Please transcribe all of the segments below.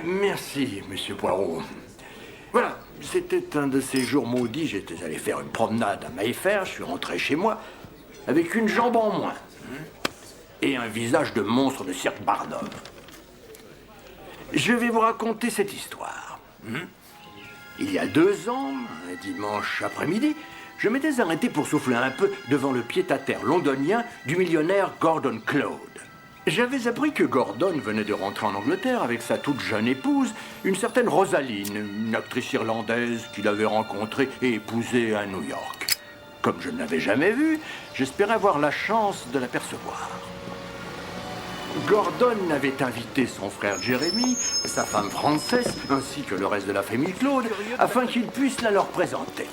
Merci, monsieur Poirot. Voilà, c'était un de ces jours maudits. J'étais allé faire une promenade à Mayfair. Je suis rentré chez moi avec une jambe en moins et un visage de monstre de cirque Barnum. Je vais vous raconter cette histoire. Il y a 2 ans, un dimanche après-midi, je m'étais arrêté pour souffler un peu devant le pied-à-terre londonien du millionnaire Gordon Claude. J'avais appris que Gordon venait de rentrer en Angleterre avec sa toute jeune épouse, une certaine Rosaline, une actrice irlandaise qu'il avait rencontrée et épousée à New York. Comme je ne l'avais jamais vue, j'espérais avoir la chance de l'apercevoir. Gordon avait invité son frère Jeremy, sa femme Frances, ainsi que le reste de la famille Claude, afin qu'ils puissent la leur présenter.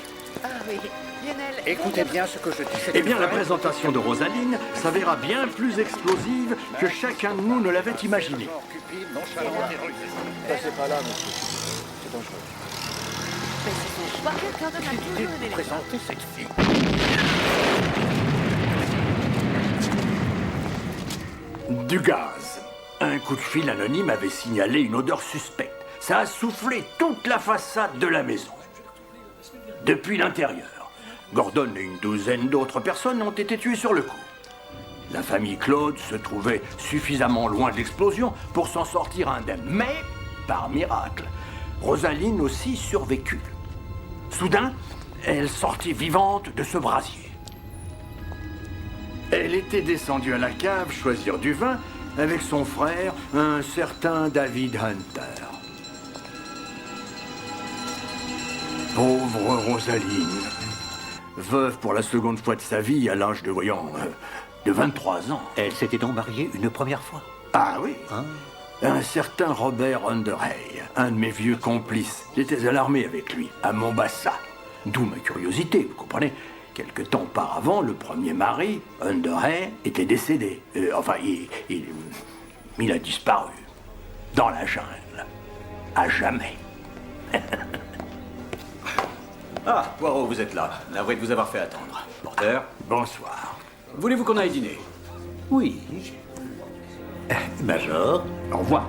Ah oui, Lionel... Écoutez bien ce que je dis. Eh bien, la présentation de Rosaline s'avéra bien plus explosive que chacun de nous ne l'avait imaginé. Cupide, nonchalant et rusé. Passez pas là, monsieur. C'est dangereux. Mais c'est son choix, quelqu'un donne un toujours un élément. Présentez cette fille. Du gaz. Un coup de fil anonyme avait signalé une odeur suspecte. Ça a soufflé toute la façade de la maison. Depuis l'intérieur, Gordon et une douzaine d'autres personnes ont été tuées sur le coup. La famille Claude se trouvait suffisamment loin de l'explosion pour s'en sortir indemne. Mais, par miracle, Rosaline aussi survécut. Soudain, elle sortit vivante de ce brasier. Elle était descendue à la cave choisir du vin avec son frère, un certain David Hunter. Pauvre Rosaline, veuve pour la seconde fois de sa vie à l'âge de, de 23 ans. Elle s'était donc mariée une première fois. Ah oui, un certain Robert Underhay, un de mes vieux complices. J'étais à l'armée avec lui, à Mombasa. D'où ma curiosité, vous comprenez. Quelque temps auparavant, le premier mari, Underhay, était décédé. Il a disparu. Dans la jungle. À jamais. Ah, Poirot, vous êtes là. Navré de vous avoir fait attendre. Porteur, Bonsoir. voulez-vous qu'on aille dîner? Oui. Major. Au revoir.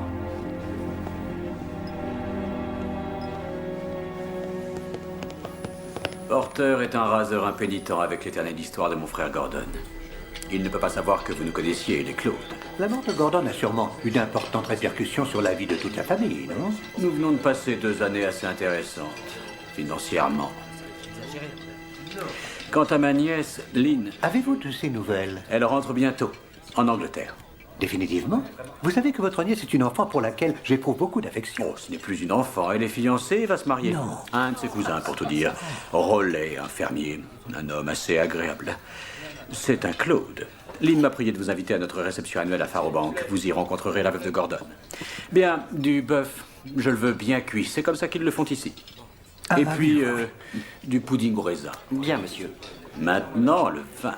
Porter est un raseur impénitent avec l'éternelle histoire de mon frère Gordon. Il ne peut pas savoir que vous nous connaissiez, les Claude. La mort de Gordon a sûrement eu d'importantes répercussions sur la vie de toute la famille, non? Nous venons de passer 2 années assez intéressantes, financièrement. Quant à ma nièce, Lynn, Avez-vous de ces nouvelles? elle rentre bientôt, en Angleterre. Définitivement? Vous savez que votre nièce est une enfant pour laquelle j'éprouve beaucoup d'affection. Oh, ce n'est plus une enfant, elle est fiancée et va se marier. Non. Un de ses cousins, pour tout dire. Rollet, un fermier, un homme assez agréable. C'est un Claude. Lynn m'a prié de vous inviter à notre réception annuelle à Faro Bank. Vous y rencontrerez la veuve de Gordon. Bien, du bœuf, je le veux bien cuit. C'est comme ça qu'ils le font ici. Et puis, du pudding au raisin. Bien, monsieur. Maintenant, le vin.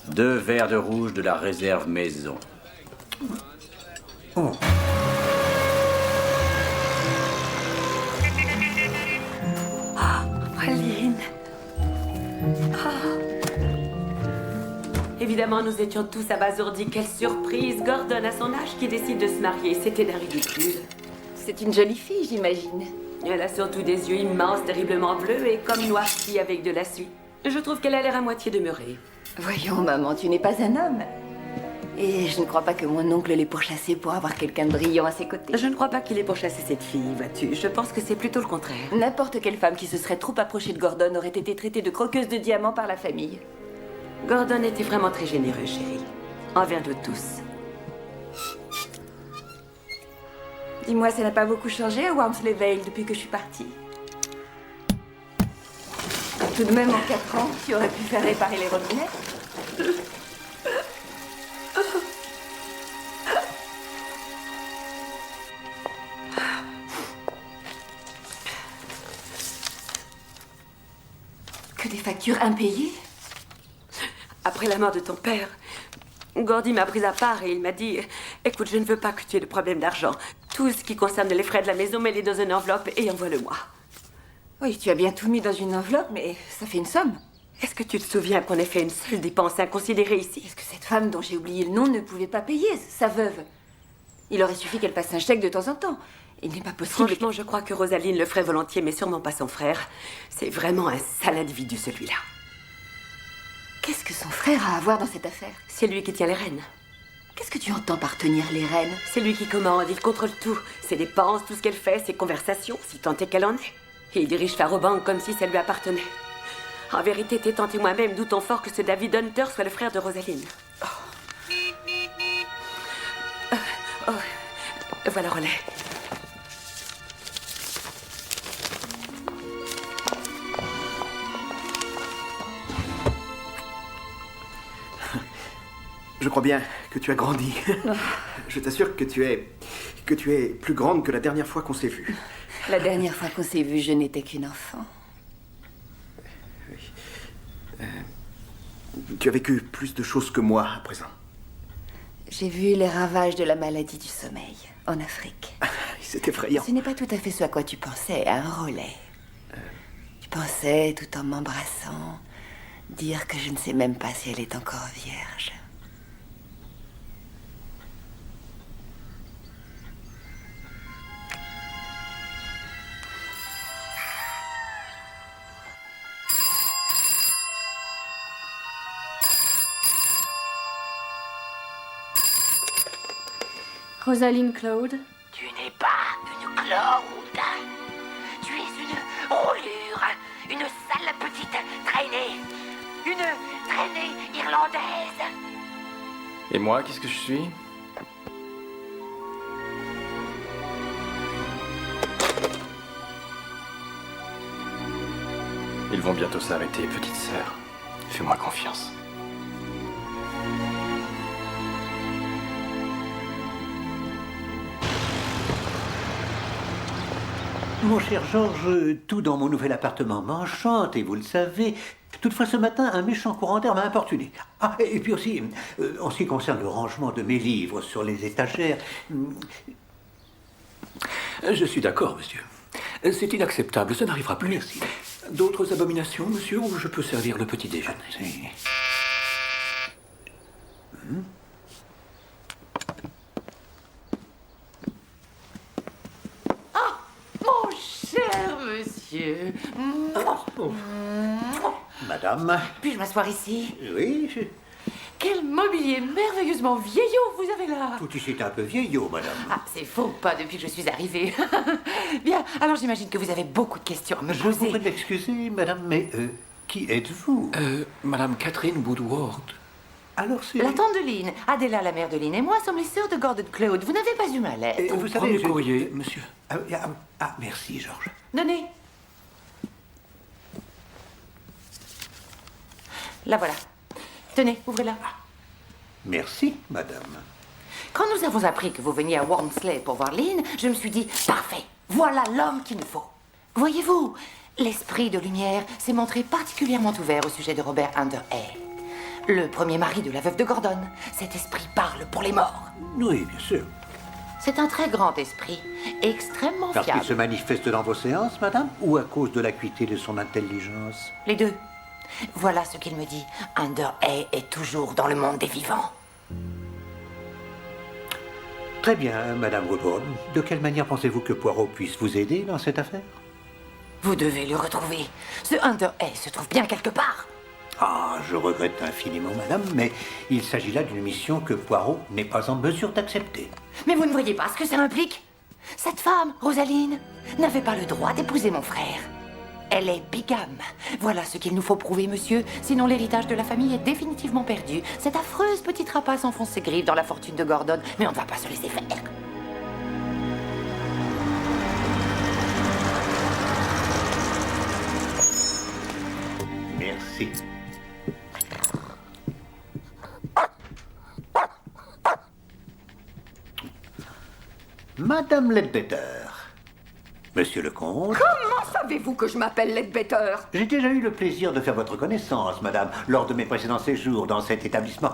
2 verres de rouge de la réserve maison. Oh. Praline. Évidemment, nous étions tous abasourdis. Quelle surprise! Gordon, à son âge, qui décide de se marier. C'était d'un ridicule. C'est une jolie fille, j'imagine. Elle a surtout des yeux immenses, terriblement bleus et comme noircis avec de la suie. Je trouve qu'elle a l'air à moitié demeurée. Voyons, maman, tu n'es pas un homme. Et je ne crois pas que mon oncle l'ait pourchassé pour avoir quelqu'un de brillant à ses côtés. Je ne crois pas qu'il ait pourchassé cette fille, vois-tu. Je pense que c'est plutôt le contraire. N'importe quelle femme qui se serait trop approchée de Gordon aurait été traitée de croqueuse de diamants par la famille. Gordon était vraiment très généreux, chérie. Envers nous tous. Dis-moi, ça n'a pas beaucoup changé à Wormsley Vale depuis que je suis partie. Tout de même, en 4 ans, tu aurais pu faire réparer les robinets. Que des factures impayées? Après la mort de ton père, Gordy m'a pris à part et il m'a dit « Écoute, je ne veux pas que tu aies de problème d'argent. Tout ce qui concerne les frais de la maison, mets-les dans une enveloppe et envoie-le-moi. » Oui, tu as bien tout mis dans une enveloppe, mais ça fait une somme. Est-ce que tu te souviens qu'on ait fait une seule dépense inconsidérée ici? Est-ce que cette femme dont j'ai oublié le nom ne pouvait pas payer, sa veuve? Il aurait suffi qu'elle passe un chèque de temps en temps. Il n'est pas possible... Franchement, je crois que Rosaline le ferait volontiers, mais sûrement pas son frère. C'est vraiment un sale individu, celui-là. Qu'est-ce que son frère a à voir dans cette affaire? C'est lui qui tient les rênes. Qu'est-ce que tu entends par tenir les rênes? C'est lui qui commande, il contrôle tout. Ses dépenses, tout ce qu'elle fait, ses conversations, si tant est qu'elle en ait. Et il dirige Farobank comme si ça lui appartenait. En vérité, t'es tant et moi-même doutons fort que ce David Hunter soit le frère de Rosaline. Voilà, relais. Je crois bien que tu as grandi. Je t'assure que tu es plus grande que la dernière fois qu'on s'est vus. La dernière fois qu'on s'est vu, je n'étais qu'une enfant. Tu as vécu plus de choses que moi à présent. J'ai vu les ravages de la maladie du sommeil en Afrique. C'est effrayant. Ce n'est pas tout à fait ce à quoi tu pensais, un relais. Tu pensais, tout en m'embrassant, dire que je ne sais même pas si elle est encore vierge. Rosaline Claude. Tu n'es pas une Claude. Tu es une roulure, une sale petite traînée. Une traînée irlandaise. Et moi, qu'est-ce que je suis? Ils vont bientôt s'arrêter, petite sœur. Fais-moi confiance. Mon cher Georges, tout dans mon nouvel appartement m'enchante, et vous le savez. Toutefois, ce matin, un méchant courant d'air m'a importuné. Ah, et puis aussi, en ce qui concerne le rangement de mes livres sur les étagères... Je suis d'accord, monsieur. C'est inacceptable, ça n'arrivera plus. Merci. D'autres abominations, monsieur, ou je peux servir le petit déjeuner? Si. Mon cher monsieur. Madame. Puis-je m'asseoir ici? Oui, Quel mobilier merveilleusement vieillot vous avez là. tout ici est un peu vieillot, madame. Ah, c'est faux, pas depuis que je suis arrivée. Bien, alors j'imagine que vous avez beaucoup de questions à me Je vous poser. prie de m'excuser, madame, mais qui êtes-vous? Madame Catherine Woodward. Alors c'est... La tante de Lynn, Adela, la mère de Lynn, et moi sommes les sœurs de Gordon Claude. Vous n'avez pas eu ma lettre. vous Premier savez, courrier, monsieur. Merci, Georges. Donnez. La voilà. Tenez, ouvrez-la. Merci, madame. Quand nous avons appris que vous veniez à Wormsley pour voir Lynn, je me suis dit, parfait, voilà l'homme qu'il nous faut. Voyez-vous, l'esprit de lumière s'est montré particulièrement ouvert au sujet de Robert Underhay, le premier mari de la veuve de Gordon. Cet esprit parle pour les morts. Oui, bien sûr. C'est un très grand esprit, extrêmement Parce qu'il fiable. se manifeste dans vos séances, madame, ou à cause de l'acuité de son intelligence? Les deux. Voilà ce qu'il me dit. Underhay est toujours dans le monde des vivants. Très bien, madame Woodward. De quelle manière pensez-vous que Poirot puisse vous aider dans cette affaire? Vous devez le retrouver. Ce Underhay se trouve bien quelque part. Ah, je regrette infiniment, madame, mais il s'agit là d'une mission que Poirot n'est pas en mesure d'accepter. Mais vous ne voyez pas ce que ça implique? Cette femme, Rosaline, n'avait pas le droit d'épouser mon frère. Elle est bigame. Voilà ce qu'il nous faut prouver, monsieur. Sinon, l'héritage de la famille est définitivement perdu. Cette affreuse petite rapace enfonce ses griffes dans la fortune de Gordon, mais on ne va pas se laisser faire. Merci. Madame Ledbetter. Monsieur le comte. Comment savez-vous que je m'appelle Ledbetter? J'ai déjà eu le plaisir de faire votre connaissance, madame, lors de mes précédents séjours dans cet établissement.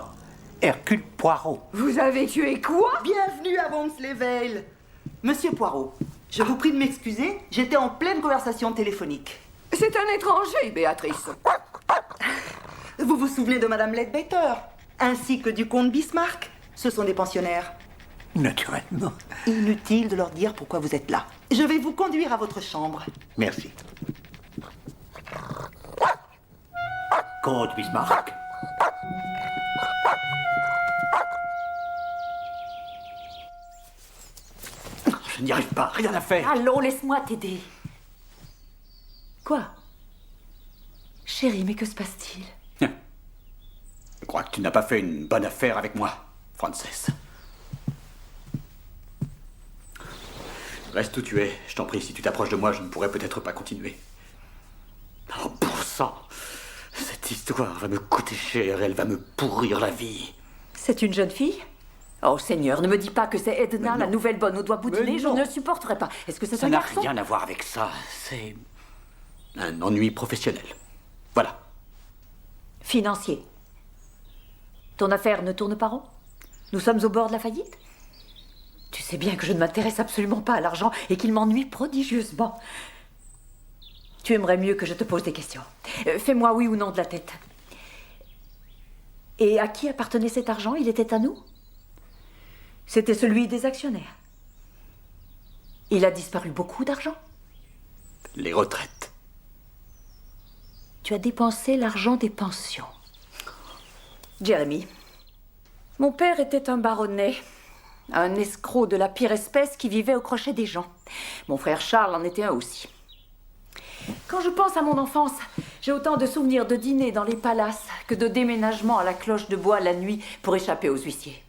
Hercule Poirot. Vous avez tué quoi? Bienvenue à Wormsley Vale. Monsieur Poirot, je vous prie de m'excuser, j'étais en pleine conversation téléphonique. C'est un étranger, Béatrice. Vous vous souvenez de Madame Ledbetter, ainsi que du comte Bismarck? Ce sont des pensionnaires. Naturellement. Inutile de leur dire pourquoi vous êtes là. Je vais vous conduire à votre chambre. Merci. Comte Bismarck. Je n'y arrive pas, rien à faire. Allons, laisse-moi t'aider. Quoi? Chérie, mais que se passe-t-il? Je crois que tu n'as pas fait une bonne affaire avec moi, Frances. Reste où tu es, je t'en prie. Si tu t'approches de moi, je ne pourrai peut-être pas continuer. Oh, bon sang! Cette histoire va me coûter cher et elle va me pourrir la vie. C'est une jeune fille? Oh Seigneur, ne me dis pas que c'est Edna, la nouvelle bonne aux doigts boutinés. Je ne supporterai pas. Est-ce que c'est Ça un n'a garçon? rien à voir avec ça. C'est un ennui professionnel. Voilà. Financier. Ton affaire ne tourne pas rond? Nous sommes au bord de la faillite? Tu sais bien que je ne m'intéresse absolument pas à l'argent et qu'il m'ennuie prodigieusement. Tu aimerais mieux que je te pose des questions. Fais-moi oui ou non de la tête. Et à qui appartenait cet argent? Il était à nous? C'était celui des actionnaires. Il a disparu beaucoup d'argent? Les retraites. Tu as dépensé l'argent des pensions. Jeremy, mon père était un baronnet, un escroc de la pire espèce qui vivait au crochet des gens. Mon frère Charles en était un aussi. Quand je pense à mon enfance, j'ai autant de souvenirs de dîner dans les palaces que de déménagement à la cloche de bois la nuit pour échapper aux huissiers.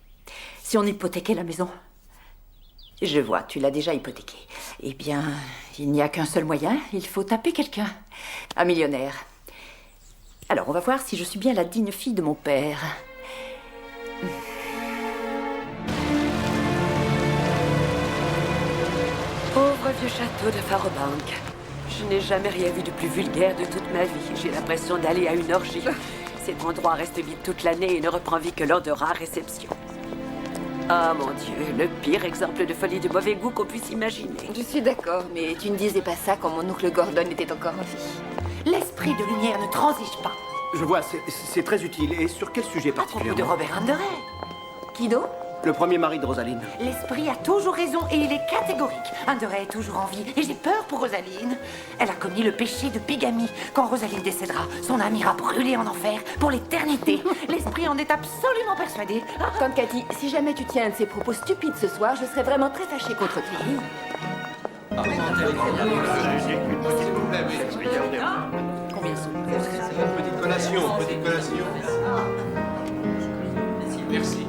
Si on hypothéquait la maison... Je vois, tu l'as déjà hypothéquée. Eh bien, il n'y a qu'un seul moyen, il faut taper quelqu'un. Un millionnaire. Alors, on va voir si je suis bien la digne fille de mon père. Pauvre vieux château de Farobank. Je n'ai jamais rien vu de plus vulgaire de toute ma vie. J'ai l'impression d'aller à une orgie. Cet endroit reste vide toute l'année et ne reprend vie que lors de rares réceptions. Ah mon Dieu, le pire exemple de folie de mauvais goût qu'on puisse imaginer. Je suis d'accord, mais tu ne disais pas ça quand mon oncle Gordon était encore en vie. L'esprit de lumière ne transige pas. Je vois, c'est très utile. Et sur quel sujet À propos de particulièrement? Robert Anderey. Qui d'autre? Le premier mari de Rosaline. L'esprit a toujours raison et il est catégorique. Anderey est toujours en vie et j'ai peur pour Rosaline. Elle a commis le péché de bigamie. Quand Rosaline décédera, son âme ira brûler en enfer pour l'éternité. L'esprit en est absolument persuadé. Comme Cathy, si jamais tu tiens un de ces propos stupides ce soir, je serais vraiment très fâchée contre toi. Combien sont? Petite collation, petite collation. Merci.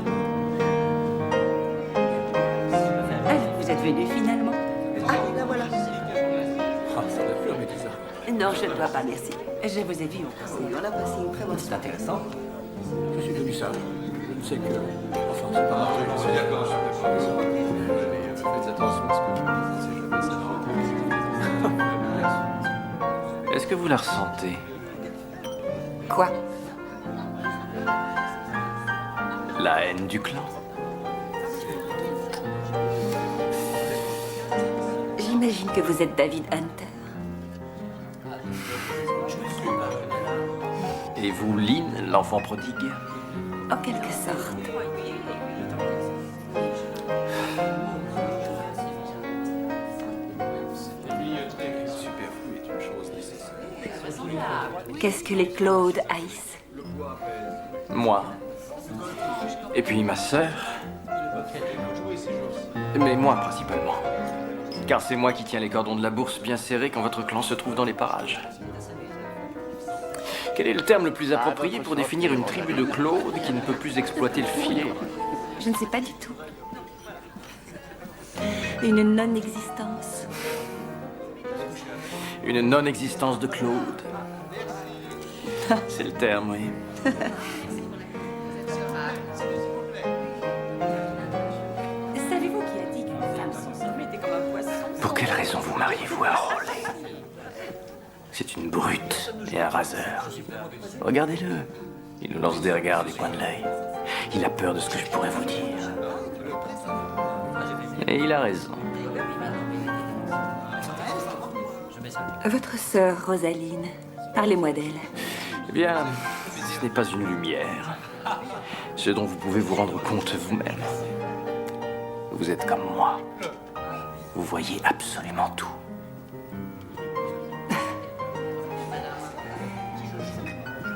Alors, vous êtes venu finalement? Ah, la voilà. Ah, ça aurait pu remettre ça. Non, je ne dois pas, merci. Je vous ai vu au passé. On a passé une très bonne C'est intéressant. Je suis devenu sage. Je ne sais que... Enfin, c'est pas marrant. Je suis d'accord, je suis d'accord. Mais faites attention à ce que vous ne savez jamais ça. Est-ce que vous la ressentez? Quoi? La haine du clan? J'imagine que vous êtes David Hunter. Et vous, Lynn, l'enfant prodigue? En quelque sorte. Superflu est une chose nécessaire. Qu'est-ce que les Claude haïssent? Moi. Et puis ma sœur. Mais moi principalement. Car c'est moi qui tiens les cordons de la bourse bien serrés quand votre clan se trouve dans les parages. Quel est le terme le plus approprié pour définir une tribu de Claude qui ne peut plus exploiter le filet? Je ne sais pas du tout. Une non-existence. Une non-existence de Claude. C'est le terme, oui. Savez-vous qui a dit qu'une femme sans homme était comme un poisson? Pour quelle raison vous mariez-vous à Rowley? C'est une brute et un raseur. Regardez-le. Il nous lance des regards du coin de l'œil. Il a peur de ce que je pourrais vous dire. Et il a raison. Votre sœur, Rosaline. Parlez-moi d'elle. Eh bien, ce n'est pas une lumière. Ce dont vous pouvez vous rendre compte vous-même. Vous êtes comme moi. Vous voyez absolument tout.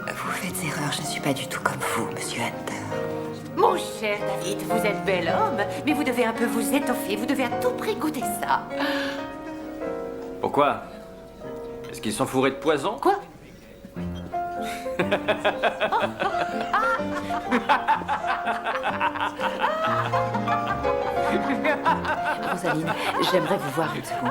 Vous faites erreur, je ne suis pas du tout comme vous, monsieur Hunter. Mon cher David, vous êtes bel homme, mais vous devez un peu vous étoffer. Vous devez à tout prix goûter ça. Pourquoi? Est-ce qu'ils sont fourrés de poison? Quoi? Rosaline, j'aimerais vous voir une seconde.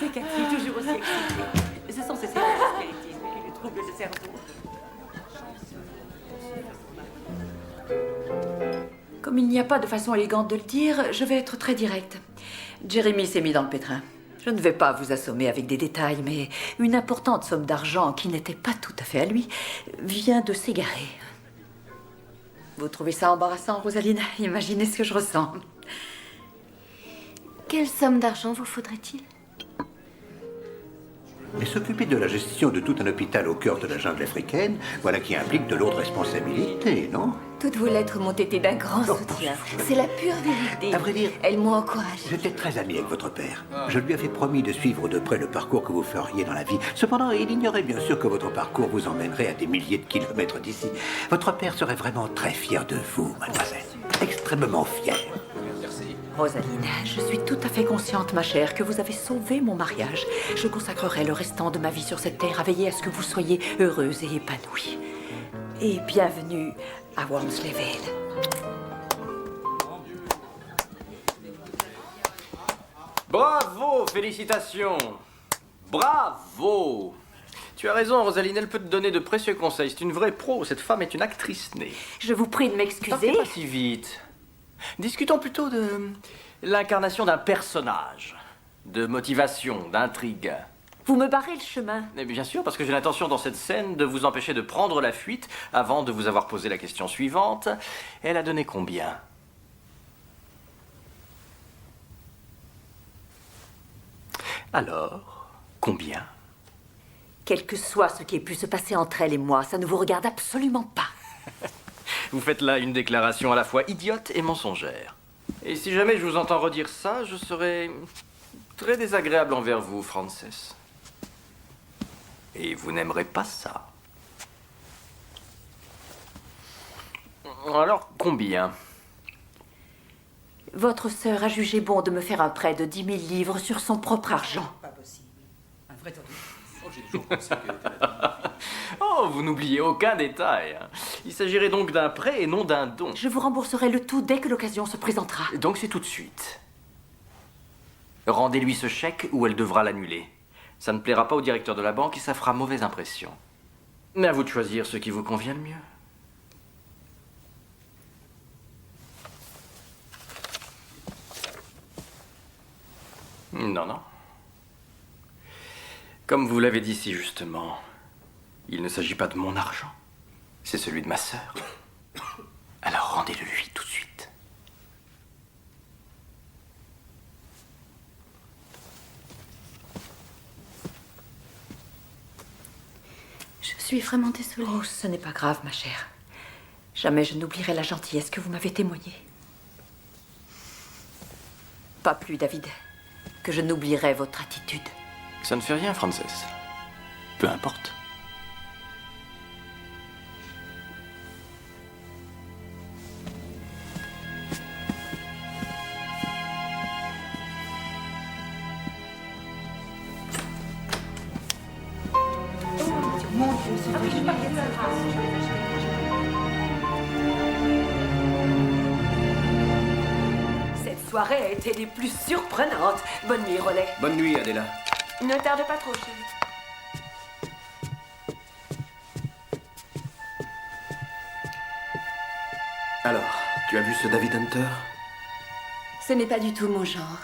C'est Cathy, toujours aussi excitée. Ce sont ces séances de spiritisme qui lui troublent le cerveau. Comme il n'y a pas de façon élégante de le dire, je vais être très directe. Jérémy s'est mis dans le pétrin. Je ne vais pas vous assommer avec des détails, mais une importante somme d'argent qui n'était pas tout à fait à lui vient de s'égarer. Vous trouvez ça embarrassant, Rosaline? Imaginez ce que je ressens. Quelle somme d'argent vous faudrait-il? Mais s'occuper de la gestion de tout un hôpital au cœur de la jungle africaine, voilà qui implique de lourdes responsabilités, non? Toutes vos lettres m'ont été d'un grand soutien. C'est la pure vérité. À vrai dire, elles m'ont encouragée. j'étais très ami avec votre père. Je lui avais promis de suivre de près le parcours que vous feriez dans la vie. Cependant, il ignorait bien sûr que votre parcours vous emmènerait à des milliers de kilomètres d'ici. Votre père serait vraiment très fier de vous, mademoiselle. Extrêmement fier. Rosaline, je suis tout à fait consciente, ma chère, que vous avez sauvé mon mariage. Je consacrerai le restant de ma vie sur cette terre à veiller à ce que vous soyez heureuse et épanouie. Et bienvenue à Wormsley Vale. Bravo, félicitations. Bravo. Tu as raison, Rosaline, elle peut te donner de précieux conseils. C'est une vraie pro, cette femme est une actrice née. Je vous prie de Partez m'excuser. pas si vite. Discutons plutôt de l'incarnation d'un personnage, de motivation, d'intrigue. Vous me barrez le chemin. Et bien sûr, parce que j'ai l'intention dans cette scène de vous empêcher de prendre la fuite avant de vous avoir posé la question suivante. Elle a donné combien? Alors, combien? Quel que soit ce qui ait pu se passer entre elle et moi, ça ne vous regarde absolument pas. Vous faites là une déclaration à la fois idiote et mensongère. Et si jamais je vous entends redire ça, je serai très désagréable envers vous, Frances. Et vous n'aimerez pas ça. Alors, combien? Votre sœur a jugé bon de me faire un prêt de 10 000 livres sur son propre argent. Pas possible. Un vrai tonneau. Oh, j'ai toujours pensé qu'elle était la Oh, vous n'oubliez aucun détail. Il s'agirait donc d'un prêt et non d'un don. Je vous rembourserai le tout dès que l'occasion se présentera. Donc c'est tout de suite. Rendez-lui ce chèque ou elle devra l'annuler. Ça ne plaira pas au directeur de la banque et ça fera mauvaise impression. Mais à vous de choisir ce qui vous convient le mieux. Non, non. Comme vous l'avez dit si justement, il ne s'agit pas de mon argent. C'est celui de ma sœur. Alors rendez-le lui tout de suite. Je suis vraiment désolée. Oh, ce n'est pas grave, ma chère. Jamais je n'oublierai la gentillesse que vous m'avez témoignée. Pas plus, David, que je n'oublierai votre attitude. Ça ne fait rien, Frances. Peu importe. Mon Dieu, c'est vrai. Cette soirée a été des plus surprenantes. Bonne nuit, Rollet. Bonne nuit, Adela. Ne tarde pas trop, chérie. Alors, tu as vu ce David Hunter? Ce n'est pas du tout mon genre.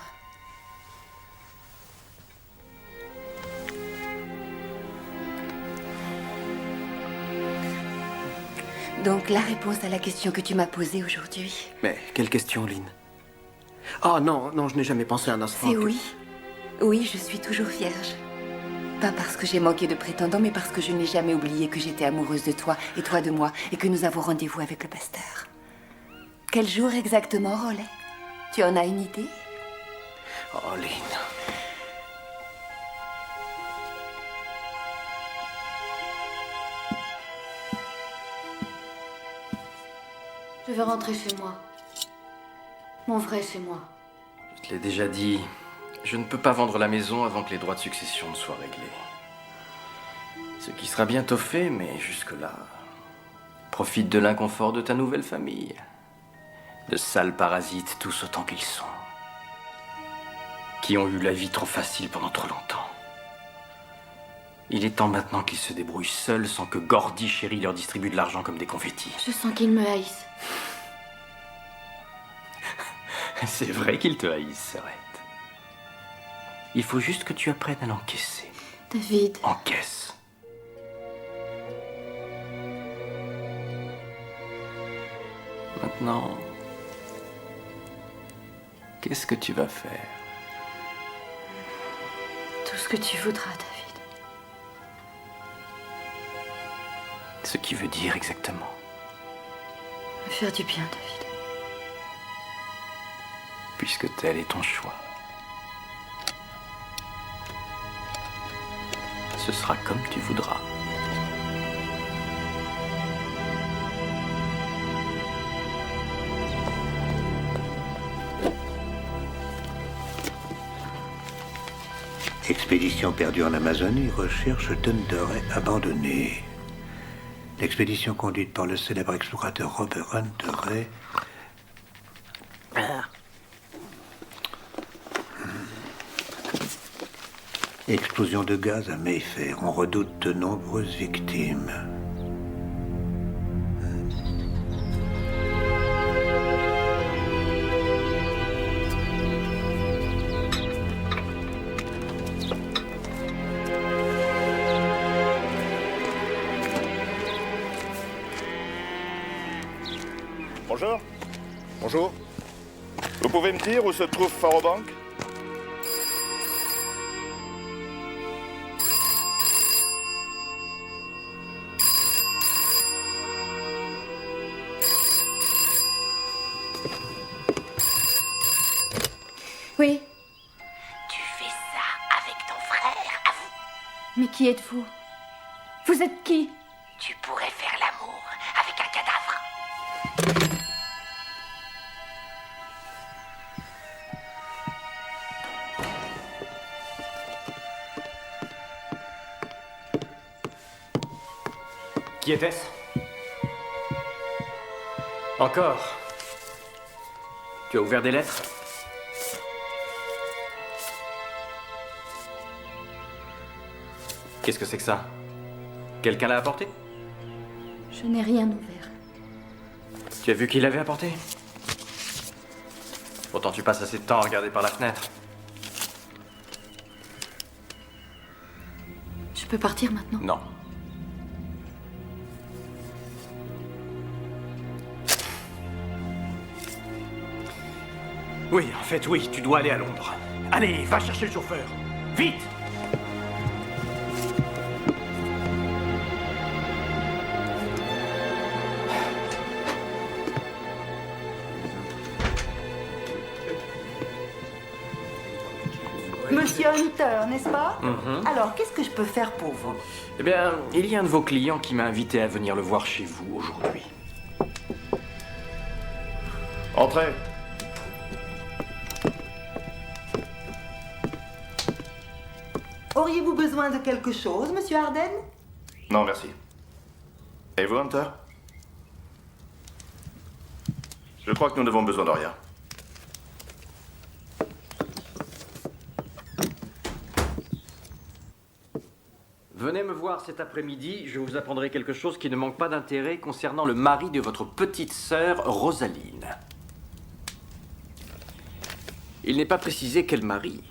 Donc, la réponse à la question que tu m'as posée aujourd'hui, Mais quelle question, Lynn? Oh non, non, je n'ai jamais pensé un instant. c'est que- oui. Oui, je suis toujours vierge. pas parce que j'ai manqué de prétendants, mais parce que je n'ai jamais oublié que j'étais amoureuse de toi et toi de moi, et que nous avons rendez-vous avec le pasteur. Quel jour exactement, Rollet? Tu en as une idée? Oh, Lynn. Je veux rentrer chez moi. Mon vrai chez moi. Je te l'ai déjà dit, je ne peux pas vendre la maison avant que les droits de succession ne soient réglés. Ce qui sera bientôt fait, mais jusque-là, profite de l'inconfort de ta nouvelle famille. De sales parasites, tous autant qu'ils sont. Qui ont eu la vie trop facile pendant trop longtemps. Il est temps maintenant qu'ils se débrouillent seuls sans que Gordy chéri leur distribue de l'argent comme des confettis. Je sens qu'ils me haïssent. C'est vrai qu'ils te haïssent, Serette. Il faut juste que tu apprennes à l'encaisser. David. Encaisse. Maintenant, qu'est-ce que tu vas faire? Tout ce que tu voudras, David. Ce qui veut dire exactement. Me faire du bien, David. Puisque tel est ton choix. Ce sera comme tu voudras. Expédition perdue en Amazonie, recherche d'Underey abandonnée. L'expédition conduite par le célèbre explorateur Robert Hunterey. Explosion de gaz à Mayfair. On redoute de nombreuses victimes. Bonjour. Bonjour. Vous pouvez me dire où se trouve Farobank? Oui. Tu fais ça avec ton frère, avoue. Mais qui êtes-vous? Vous êtes qui? Tu pourrais faire l'amour avec un cadavre. Qui était-ce? Encore? Tu as ouvert des lettres? Qu'est-ce que c'est que ça? Quelqu'un l'a apporté? Je n'ai rien ouvert. Tu as vu qui l'avait apporté? Pourtant tu passes assez de temps à regarder par la fenêtre. Je peux partir maintenant? Non. Oui, en fait, oui, tu dois aller à Londres. Allez, va chercher le chauffeur. Vite! Monsieur Hunter, n'est-ce pas? Mhm. Alors, qu'est-ce que je peux faire pour vous? Eh bien, il y a un de vos clients qui m'a invité à venir le voir chez vous aujourd'hui. Entrez. Auriez-vous besoin de quelque chose, monsieur Arden? Non, merci. Et vous, Hunter? Je crois que nous n'avons besoin de rien. Venez me voir cet après-midi, je vous apprendrai quelque chose qui ne manque pas d'intérêt concernant le mari de votre petite sœur, Rosaline. Il n'est pas précisé quel mari.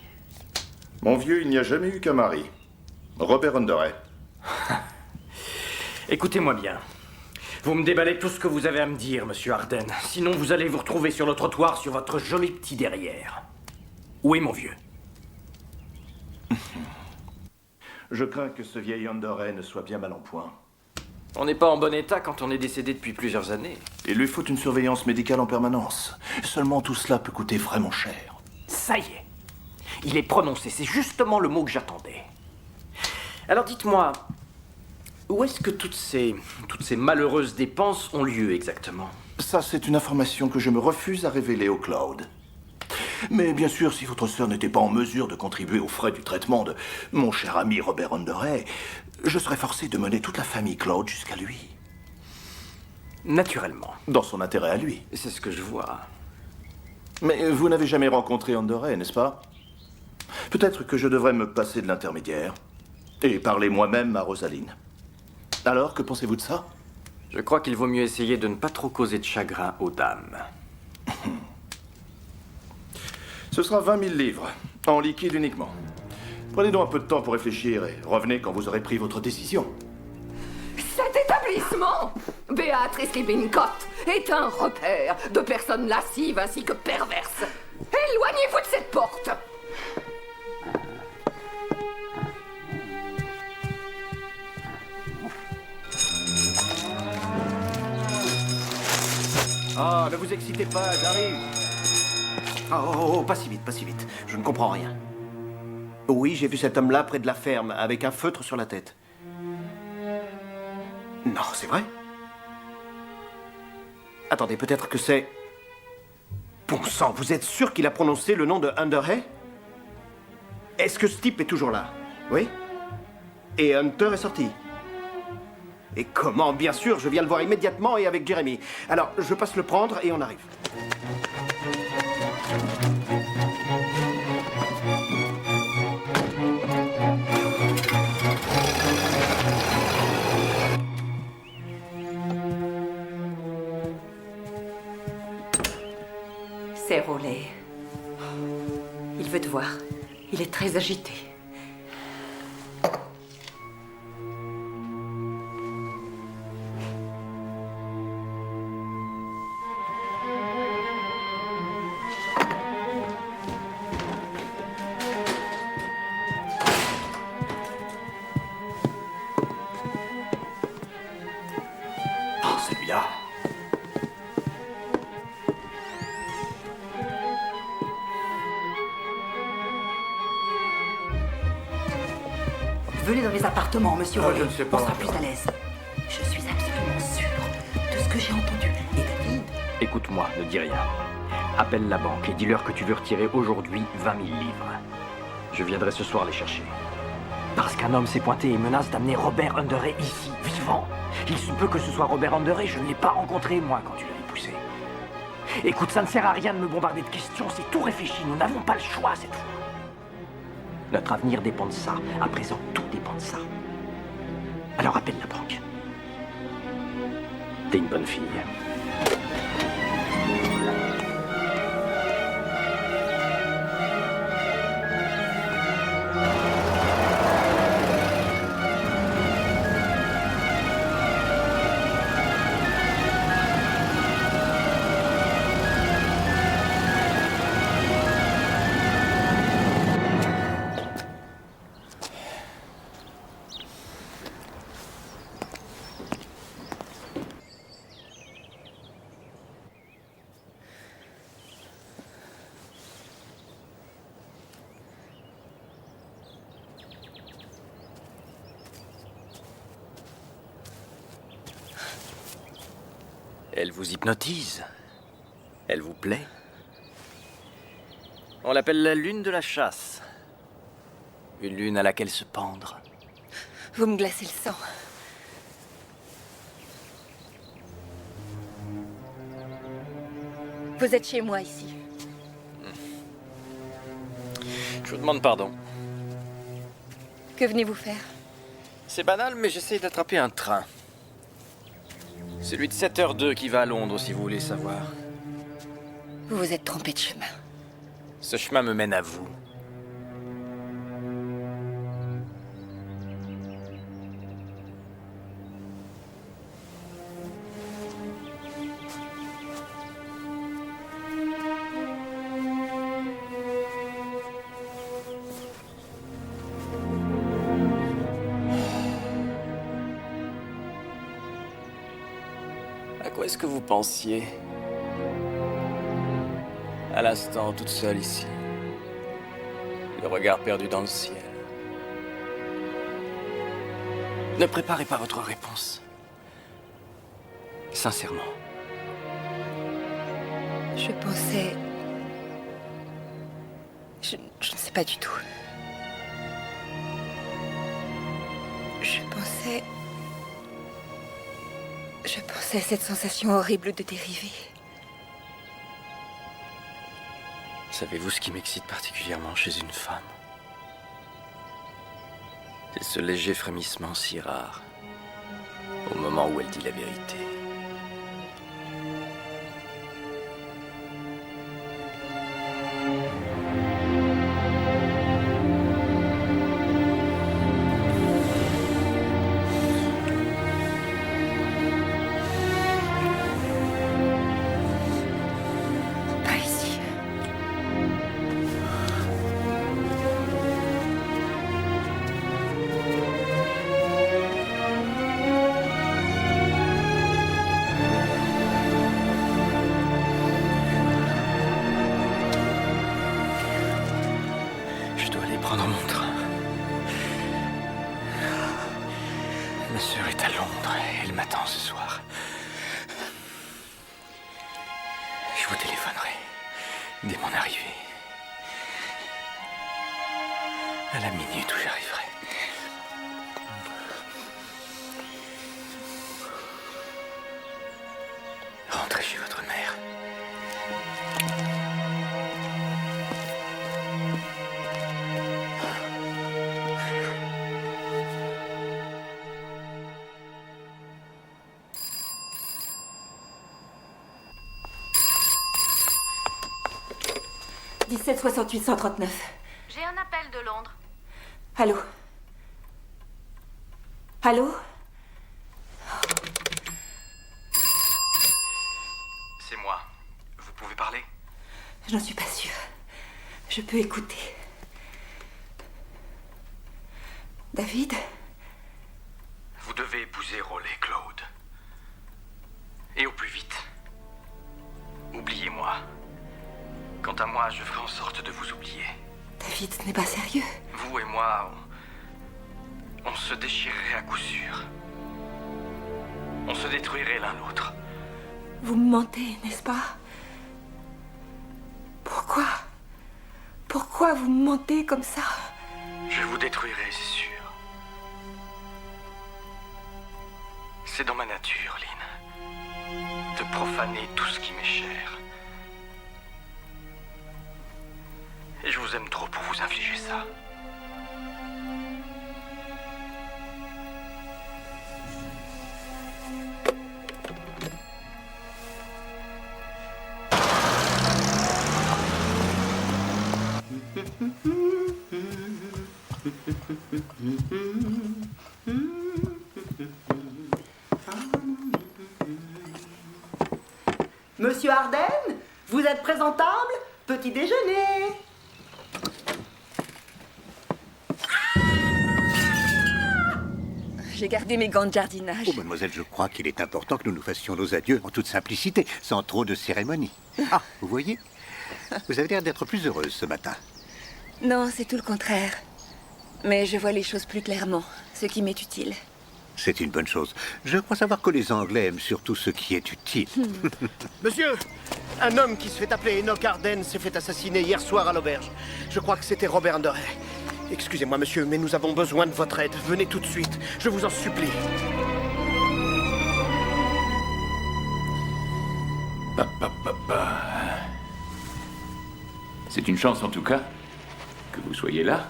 Mon vieux, il n'y a jamais eu qu'un mari. Robert Underey. Écoutez-moi bien. Vous me déballez tout ce que vous avez à me dire, monsieur Arden. Sinon, vous allez vous retrouver sur le trottoir sur votre joli petit derrière. Où est mon vieux? Je crains que ce vieil Underhay ne soit bien mal en point. On n'est pas en bon état quand on est décédé depuis plusieurs années. Il lui faut une surveillance médicale en permanence. Seulement tout cela peut coûter vraiment cher. Ça y est. Il est prononcé, c'est justement le mot que j'attendais. Alors dites-moi, où est-ce que toutes ces malheureuses dépenses ont lieu exactement? Ça, c'est une information que je me refuse à révéler au Cloud. Mais bien sûr, si votre sœur n'était pas en mesure de contribuer aux frais du traitement de mon cher ami Robert Underhay, je serais forcé de mener toute la famille Cloud jusqu'à lui. Naturellement. Dans son intérêt à lui. C'est ce que je vois. Mais vous n'avez jamais rencontré Underhay, n'est-ce pas? Peut-être que je devrais me passer de l'intermédiaire et parler moi-même à Rosaline. Alors, que pensez-vous de ça? Je crois qu'il vaut mieux essayer de ne pas trop causer de chagrin aux dames. Ce sera 20 000 livres, en liquide uniquement. Prenez donc un peu de temps pour réfléchir et revenez quand vous aurez pris votre décision. Cet établissement, Béatrice Lippincott, est un repère de personnes lascives ainsi que perverses. Éloignez-vous de cette porte. Oh, ne vous excitez pas, j'arrive. Oh, pas si vite, pas si vite. Je ne comprends rien. Oui, j'ai vu cet homme-là près de la ferme, avec un feutre sur la tête. Non, c'est vrai? Attendez, peut-être que c'est... Bon sang, vous êtes sûr qu'il a prononcé le nom de Underhay? Est-ce que ce type est toujours là? Oui? Et Hunter est sorti? Et comment? Bien sûr, je viens le voir immédiatement et avec Jeremy. Alors, je passe le prendre et on arrive. C'est Rowley. Il veut te voir. Il est très agité. Oh, celui-là. Venez dans mes appartements, monsieur Rowley. je ne sais pas On sera encore. plus à l'aise. Je suis absolument sûre de ce que j'ai entendu. Et David? Écoute-moi, ne dis rien. Appelle la banque et dis-leur que tu veux retirer aujourd'hui 20 000 livres. Je viendrai ce soir les chercher. Parce qu'un homme s'est pointé et menace d'amener Robert Underhay ici, vivant. Il se peut que ce soit Robert Underhay, je ne l'ai pas rencontré, moi, quand tu l'avais poussé. Écoute, ça ne sert à rien de me bombarder de questions, c'est tout réfléchi, nous n'avons pas le choix cette fois. Notre avenir dépend de ça. À présent, tout dépend de ça. Alors appelle la banque. T'es une bonne fille. Elle vous hypnotise. Elle vous plaît. On l'appelle la lune de la chasse. Une lune à laquelle se pendre. Vous me glacez le sang. Vous êtes chez moi ici. Je vous demande pardon. Que venez-vous faire? C'est banal, mais j'essaie d'attraper un train. Celui de 7h02 qui va à Londres, si vous voulez savoir. Vous vous êtes trompé de chemin. Ce chemin me mène à vous. quoi est-ce que vous pensiez? À l'instant, toute seule ici. Le regard perdu dans le ciel. Ne préparez pas votre réponse. Sincèrement. Je pensais... Je ne sais pas du tout. Je pensais à cette sensation horrible de dériver. Savez-vous ce qui m'excite particulièrement chez une femme? C'est ce léger frémissement si rare, au moment où elle dit la vérité. Pas ici. Je dois aller prendre mon train. Ma sœur est à Londres et elle m'attend ce soir. Je vous téléphonerai dès mon arrivée. À la minute où j'arriverai. Rentrez chez votre mère. « 1768-139. J'ai un appel de Londres. Allô? Allô? C'est moi. Vous pouvez parler? Je n'en suis pas sûre. Je peux écouter. David? Vous devez épouser Roley, Claude. Et au plus vite. Oubliez-moi. Quant à moi, je ferai en sorte de vous oublier. David, ce n'est pas sérieux. Vous et moi, on se déchirerait à coup sûr. On se détruirait l'un l'autre. Vous me mentez, n'est-ce pas? Pourquoi? Pourquoi vous me mentez comme ça? Je vous détruirai, c'est sûr. C'est dans ma nature, Lynn, de profaner tout ce qui m'est cher. Et je vous aime trop pour vous infliger ça. Monsieur Arden, vous êtes présentable? Petit déjeuner. J'ai gardé mes gants de jardinage. Oh, mademoiselle, je crois qu'il est important que nous nous fassions nos adieux en toute simplicité, sans trop de cérémonie. Ah, vous voyez? Vous avez l'air d'être plus heureuse ce matin. Non, c'est tout le contraire. Mais je vois les choses plus clairement, ce qui m'est utile. C'est une bonne chose. Je crois savoir que les Anglais aiment surtout ce qui est utile. Monsieur, un homme qui se fait appeler Enoch Arden s'est fait assassiner hier soir à l'auberge. Je crois que c'était Robert Underhay. Excusez-moi, monsieur, mais nous avons besoin de votre aide. Venez tout de suite, je vous en supplie. C'est une chance en tout cas que vous soyez là.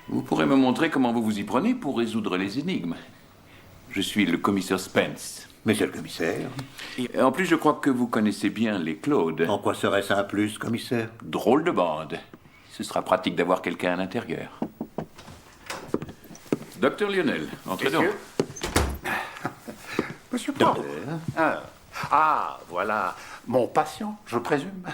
Vous pourrez me montrer comment vous vous y prenez pour résoudre les énigmes. Je suis le commissaire Spence. Monsieur le commissaire. Et en plus, je crois que vous connaissez bien les Claude. En quoi serait-ce un plus, commissaire? Drôle de bande. Ce sera pratique d'avoir quelqu'un à l'intérieur. Docteur Lionel, entrez donc. Monsieur Poirot. Voilà. Mon patient, je présume.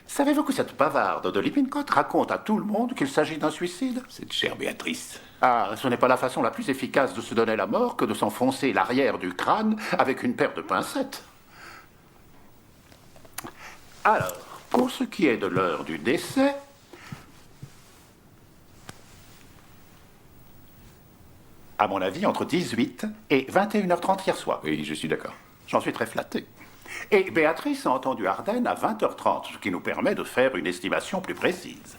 Savez-vous que cette bavarde de Lippincott raconte à tout le monde qu'il s'agit d'un suicide? Cette chère Béatrice. Ah, ce n'est pas la façon la plus efficace de se donner la mort que de s'enfoncer l'arrière du crâne avec une paire de pincettes. Alors, pour ce qui est de l'heure du décès, à mon avis, entre 18 et 21h30 hier soir. Oui, je suis d'accord. J'en suis très flatté. Et Béatrice a entendu Arden à 20h30, ce qui nous permet de faire une estimation plus précise.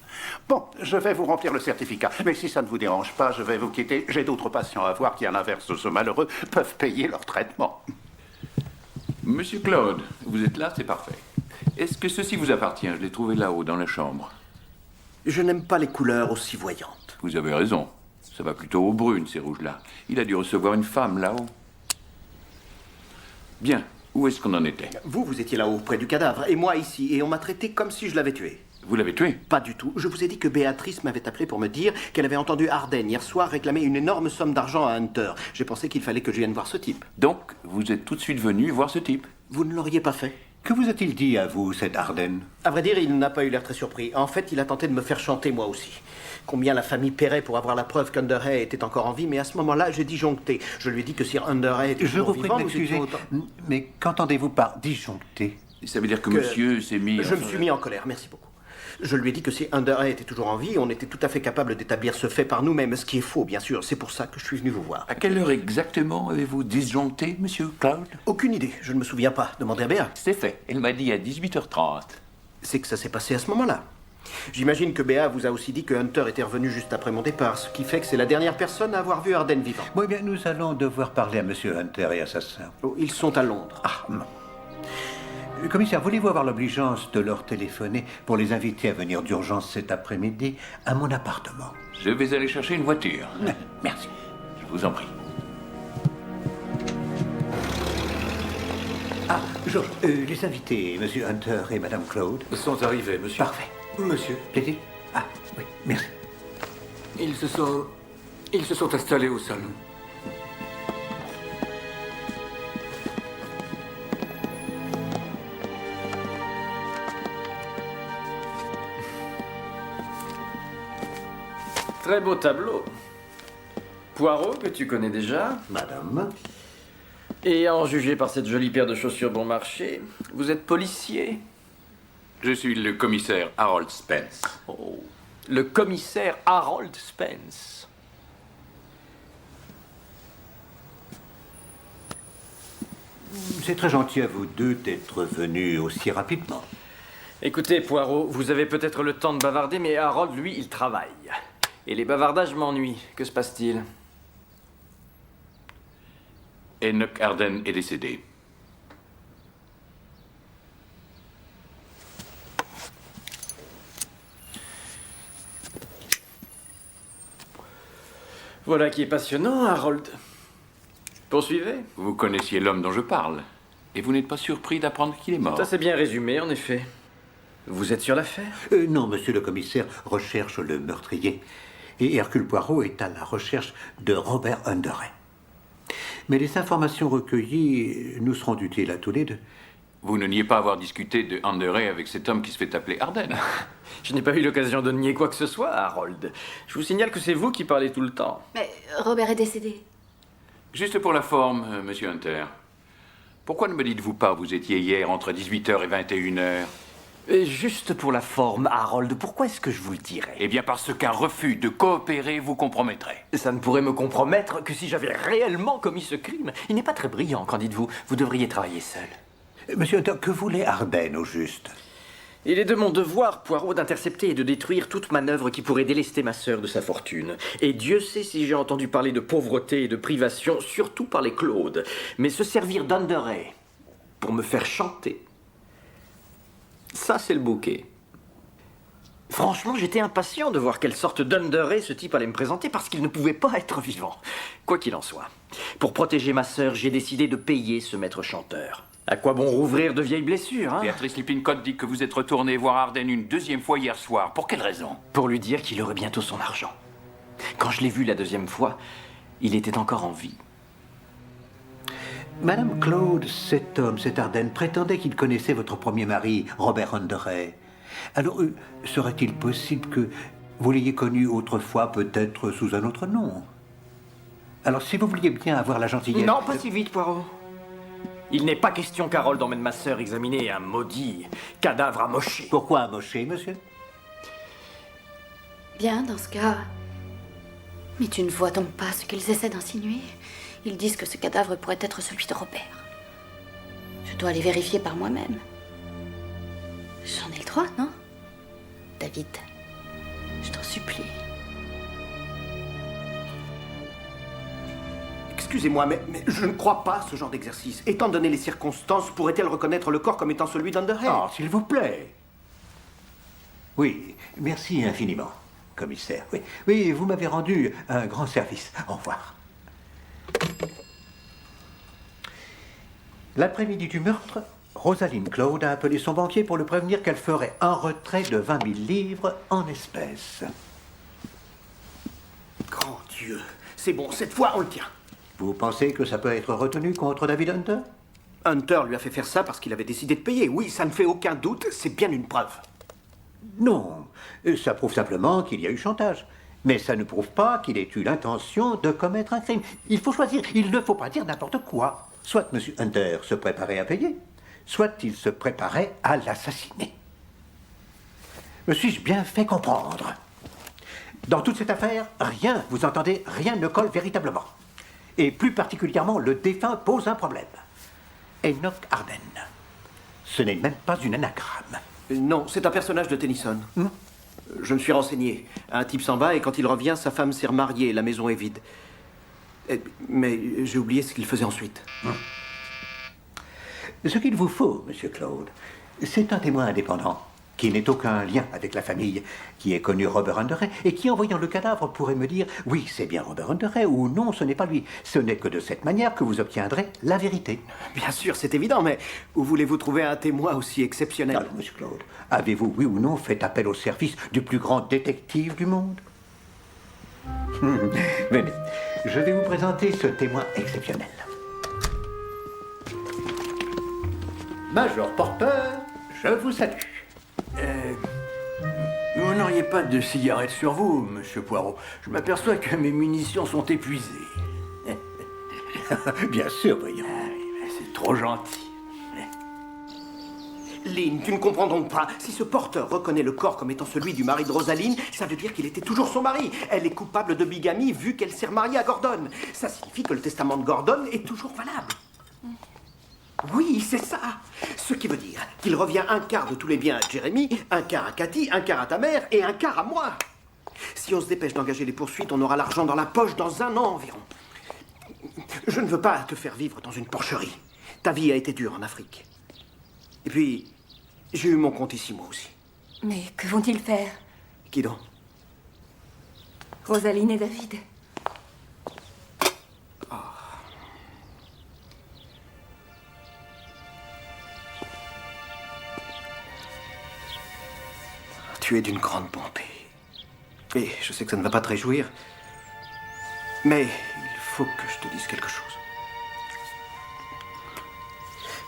Bon, je vais vous remplir le certificat, mais si ça ne vous dérange pas, je vais vous quitter. J'ai d'autres patients à voir qui, à l'inverse de ce malheureux, peuvent payer leur traitement. Monsieur Claude, vous êtes là, c'est parfait. Est-ce que ceci vous appartient? Je l'ai trouvé là-haut, dans la chambre. Je n'aime pas les couleurs aussi voyantes. Vous avez raison. Ça va plutôt aux brunes, ces rouges-là. Il a dû recevoir une femme là-haut. Bien. Où est-ce qu'on en était? Vous étiez là-haut, près du cadavre, et moi ici, et on m'a traité comme si je l'avais tué. Vous l'avez tué? Pas du tout. Je vous ai dit que Béatrice m'avait appelé pour me dire qu'elle avait entendu Arden hier soir réclamer une énorme somme d'argent à Hunter. J'ai pensé qu'il fallait que je vienne voir ce type. Donc, vous êtes tout de suite venu voir ce type? Vous ne l'auriez pas fait? Que vous a-t-il dit à vous, cet Arden? À vrai dire, il n'a pas eu l'air très surpris. En fait, il a tenté de me faire chanter, moi aussi. Combien la famille paierait pour avoir la preuve qu'Underhay était encore en vie, mais à ce moment-là, j'ai disjoncté. Je lui ai dit que si Underhay était Je vous toujours prie vivant, de nous m'excuser, étions autant... mais qu'entendez-vous par disjoncté? Ça veut dire que monsieur s'est mis... Je me suis mis en colère, merci beaucoup. Je lui ai dit que si Underhay était toujours en vie, on était tout à fait capable d'établir ce fait par nous-mêmes, ce qui est faux, bien sûr. C'est pour ça que je suis venu vous voir. À quelle heure exactement avez-vous disjoncté, monsieur Cloud? Aucune idée, je ne me souviens pas. Demandez à Béa. C'est fait. Elle m'a dit à 18h30. C'est que ça s'est passé à ce moment-là. J'imagine que Béa vous a aussi dit que Hunter était revenu juste après mon départ, ce qui fait que c'est la dernière personne à avoir vu Arden vivant. Bon, eh bien, nous allons devoir parler à Monsieur Hunter et à sa sœur. Oh, ils sont à Londres. Ah, non. Commissaire, voulez-vous avoir l'obligeance de leur téléphoner pour les inviter à venir d'urgence cet après-midi à mon appartement? Je vais aller chercher une voiture. Merci. Je vous en prie. Ah, Georges, les invités, Monsieur Hunter et Madame Claude, sont arrivés, monsieur. Parfait. Monsieur. Plaisir. Ah, oui, merci. Ils se sont installés au salon. Très beau tableau. Poirot, que tu connais déjà. Madame. Et à en juger par cette jolie paire de chaussures bon marché, vous êtes policier? Je suis le commissaire Harold Spence. Oh, le commissaire Harold Spence. C'est très gentil à vous deux d'être venus aussi rapidement. Écoutez, Poirot, vous avez peut-être le temps de bavarder, mais Harold, lui, il travaille. Et les bavardages m'ennuient. Que se passe-t-il? Enoch Arden est décédé. Voilà qui est passionnant, Harold. Poursuivez. Vous connaissiez l'homme dont je parle. Et vous n'êtes pas surpris d'apprendre qu'il est mort. Ça c'est bien résumé, en effet. Vous êtes sur l'affaire? Non, monsieur le commissaire recherche le meurtrier. Et Hercule Poirot est à la recherche de Robert Underhay. Mais les informations recueillies nous seront utiles à tous les deux. Vous ne niez pas avoir discuté de Underhay avec cet homme qui se fait appeler Arden. Je n'ai pas eu l'occasion de nier quoi que ce soit, Harold. Je vous signale que c'est vous qui parlez tout le temps. Mais Robert est décédé. Juste pour la forme, monsieur Hunter. Pourquoi ne me dites-vous pas vous étiez hier entre 18h et 21h? Et juste pour la forme, Harold, pourquoi est-ce que je vous le dirais? Eh bien parce qu'un refus de coopérer vous compromettrait. Ça ne pourrait me compromettre que si j'avais réellement commis ce crime. Il n'est pas très brillant, qu'en dites-vous? Vous devriez travailler seul. Monsieur Hunter, que voulait Arden au juste? Il est de mon devoir, Poirot, d'intercepter et de détruire toute manœuvre qui pourrait délester ma sœur de sa fortune. Et Dieu sait si j'ai entendu parler de pauvreté et de privation, surtout par les Claude. Mais se servir d'Underhay pour me faire chanter, ça c'est le bouquet. Franchement, j'étais impatient de voir quelle sorte d'Underhay ce type allait me présenter parce qu'il ne pouvait pas être vivant. Quoi qu'il en soit, pour protéger ma sœur, j'ai décidé de payer ce maître chanteur. À quoi bon rouvrir de vieilles blessures, hein? Béatrice Lippincott dit que vous êtes retourné voir Arden une deuxième fois hier soir. Pour quelle raison? Pour lui dire qu'il aurait bientôt son argent. Quand je l'ai vu la deuxième fois, il était encore en vie. Madame Claude, cet homme, cet Arden, prétendait qu'il connaissait votre premier mari, Robert Underhay. Alors, serait-il possible que vous l'ayez connu autrefois, peut-être sous un autre nom? Alors, si vous vouliez bien avoir la gentillesse... Non, pas si vite, Poirot. Il n'est pas question qu'Harold emmène ma sœur examiner un maudit cadavre amoché. Pourquoi amoché, monsieur? Bien, dans ce cas. Mais tu ne vois donc pas ce qu'ils essaient d'insinuer? Ils disent que ce cadavre pourrait être celui de Robert. Je dois aller vérifier par moi-même. J'en ai le droit, non? David, je t'en supplie. Excusez-moi, mais je ne crois pas à ce genre d'exercice. Étant donné les circonstances, pourrait-elle reconnaître le corps comme étant celui d'Underhead? Oh, s'il vous plaît. Oui, merci infiniment, commissaire. Oui, oui, vous m'avez rendu un grand service. Au revoir. L'après-midi du meurtre, Rosalind Claude a appelé son banquier pour le prévenir qu'elle ferait un retrait de 20 000 livres en espèces. Grand Dieu, c'est bon, cette fois on le tient. Vous pensez que ça peut être retenu contre David Hunter? Hunter lui a fait faire ça parce qu'il avait décidé de payer. Oui, ça ne fait aucun doute, c'est bien une preuve. Non, ça prouve simplement qu'il y a eu chantage. Mais ça ne prouve pas qu'il ait eu l'intention de commettre un crime. Il faut choisir, il ne faut pas dire n'importe quoi. Soit M. Hunter se préparait à payer, soit il se préparait à l'assassiner. Me suis-je bien fait comprendre? Dans toute cette affaire, rien, vous entendez, rien ne colle véritablement. Et plus particulièrement, le défunt pose un problème. Enoch Arden. Ce n'est même pas une anagramme. Non, c'est un personnage de Tennyson. Je me suis renseigné. Un type s'en va et quand il revient, sa femme s'est remariée et la maison est vide. Mais j'ai oublié ce qu'il faisait ensuite. Ce qu'il vous faut, Monsieur Claude, c'est un témoin indépendant, qui n'ait aucun lien avec la famille, qui ait connu Robert Underhay, et qui, en voyant le cadavre, pourrait me dire « Oui, c'est bien Robert Underhay » ou « Non, ce n'est pas lui ». Ce n'est que de cette manière que vous obtiendrez la vérité. Bien sûr, c'est évident, mais où voulez-vous trouver un témoin aussi exceptionnel? Alors, Monsieur Claude, avez-vous, oui ou non, fait appel au service du plus grand détective du monde? Venez, je vais vous présenter ce témoin exceptionnel. Major Porter, je vous salue. Vous n'auriez pas de cigarette sur vous, Monsieur Poirot. Je m'aperçois que mes munitions sont épuisées. Bien sûr, voyons. C'est trop gentil. Lynn, tu ne comprends donc pas. Si ce porteur reconnaît le corps comme étant celui du mari de Rosaline, ça veut dire qu'il était toujours son mari. Elle est coupable de bigamie vu qu'elle s'est remariée à Gordon. Ça signifie que le testament de Gordon est toujours valable. Oui, c'est ça. Ce qui veut dire qu'il revient un quart de tous les biens à Jeremy, un quart à Cathy, un quart à ta mère et un quart à moi. Si on se dépêche d'engager les poursuites, on aura l'argent dans la poche dans 1 an environ. Je ne veux pas te faire vivre dans une porcherie. Ta vie a été dure en Afrique. Et puis, j'ai eu mon compte ici, moi aussi. Mais que vont-ils faire? Qui donc? Rosaline et David. Tu es d'une grande bonté. Et je sais que ça ne va pas te réjouir, mais il faut que je te dise quelque chose.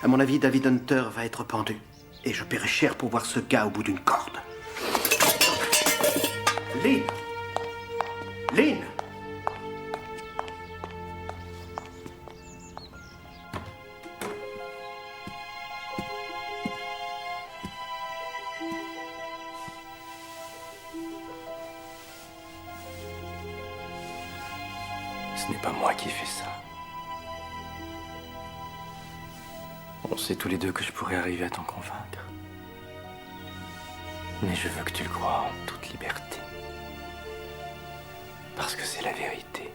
À mon avis, David Hunter va être pendu. Et je paierai cher pour voir ce gars au bout d'une corde. Lynn! Lynn! Ce n'est pas moi qui ai fait ça. On sait tous les deux que je pourrais arriver à t'en convaincre. Mais je veux que tu le crois en toute liberté. Parce que c'est la vérité.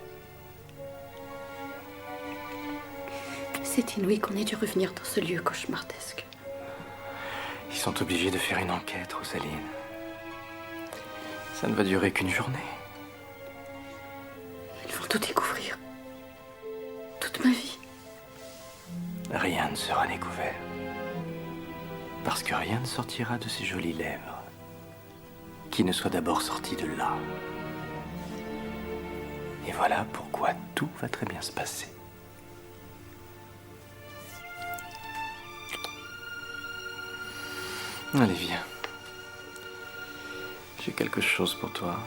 C'est inouï qu'on ait dû revenir dans ce lieu cauchemardesque. Ils sont obligés de faire une enquête, Rosaline. Ça ne va durer qu'une journée. Ils vont tout découvrir. Toute ma vie. Rien ne sera découvert. Parce que rien ne sortira de ces jolies lèvres qui ne soit d'abord sorti de là. Et voilà pourquoi tout va très bien se passer. Allez, viens. J'ai quelque chose pour toi.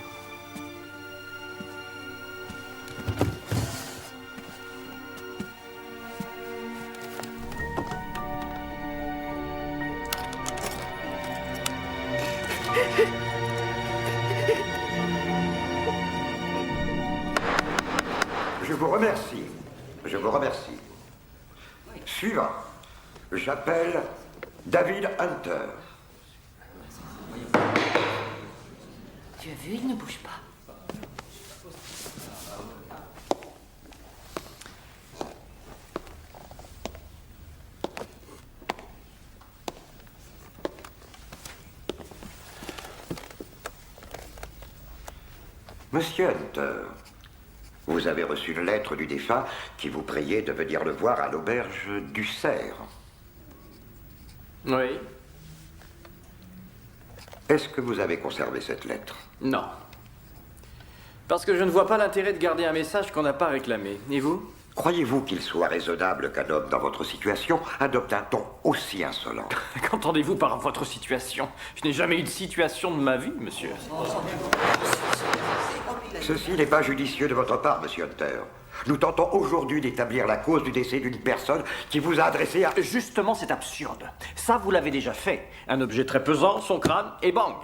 Je vous remercie. Je vous remercie. Suivant. J'appelle David Hunter. Tu as vu, il ne bouge pas. Monsieur Hunter, vous avez reçu une lettre du défunt qui vous priait de venir le voir à l'auberge du Cerf. Oui. Est-ce que vous avez conservé cette lettre? Non. Parce que je ne vois pas l'intérêt de garder un message qu'on n'a pas réclamé. Et vous? Croyez-vous qu'il soit raisonnable qu'un homme dans votre situation adopte un ton aussi insolent? Qu'entendez-vous par votre situation? Je n'ai jamais eu de situation de ma vie, monsieur. Ceci n'est pas judicieux de votre part, monsieur Hunter. Nous tentons aujourd'hui d'établir la cause du décès d'une personne qui vous a adressé à... Justement, c'est absurde. Ça, vous l'avez déjà fait. Un objet très pesant, son crâne, et bang!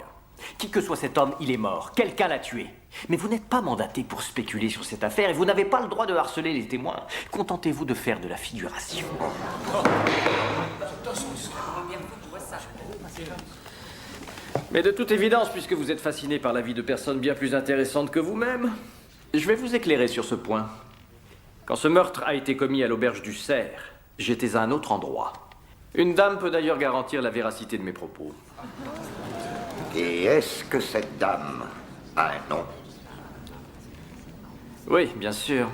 Qui que soit cet homme, il est mort. Quelqu'un l'a tué. Mais vous n'êtes pas mandaté pour spéculer sur cette affaire et vous n'avez pas le droit de harceler les témoins. Contentez-vous de faire de la figuration. Mais de toute évidence, puisque vous êtes fasciné par la vie de personnes bien plus intéressantes que vous-même, je vais vous éclairer sur ce point. Quand ce meurtre a été commis à l'auberge du Cerf, j'étais à un autre endroit. Une dame peut d'ailleurs garantir la véracité de mes propos. Et est-ce que cette dame a un nom? Oui, bien sûr.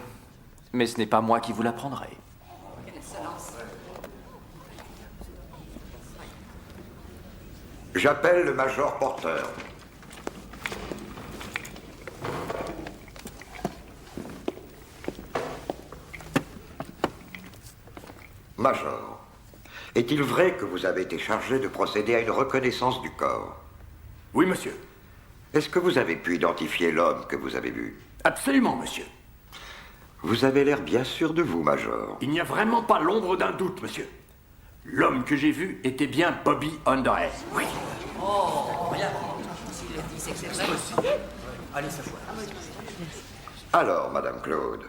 Mais ce n'est pas moi qui vous l'apprendrai. J'appelle le Major Porter. Major, est-il vrai que vous avez été chargé de procéder à une reconnaissance du corps? Oui, monsieur. Est-ce que vous avez pu identifier l'homme que vous avez vu? Absolument, monsieur. Vous avez l'air bien sûr de vous, Major. Il n'y a vraiment pas l'ombre d'un doute, monsieur. L'homme que j'ai vu était bien Bobby Underhead. Oui. Oh, regarde. S'il a dit, c'est que c'est vrai. Allez, ça joue. Alors, Madame Claude,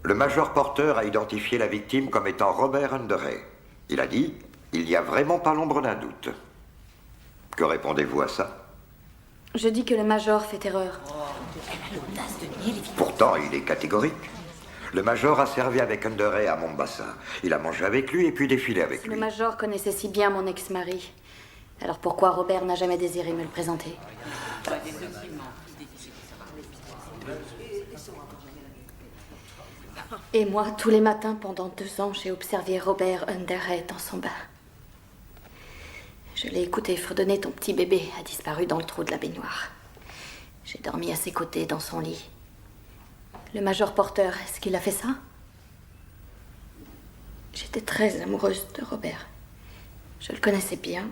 le Major Porter a identifié la victime comme étant Robert Underhead. Il a dit, il n'y a vraiment pas l'ombre d'un doute. Que répondez-vous à ça? Je dis que le Major fait erreur. Pourtant, il est catégorique. Le Major a servi avec Underhead à Mombasa. Il a mangé avec lui et puis défilé avec lui. Le Major connaissait si bien mon ex-mari. Alors pourquoi Robert n'a jamais désiré me le présenter? Et moi, tous les matins, pendant 2 ans, j'ai observé Robert Underhead dans son bain. Je l'ai écouté fredonner. Ton petit bébé a disparu dans le trou de la baignoire. J'ai dormi à ses côtés dans son lit. Le Major Porter, est-ce qu'il a fait ça? J'étais très amoureuse de Robert. Je le connaissais bien.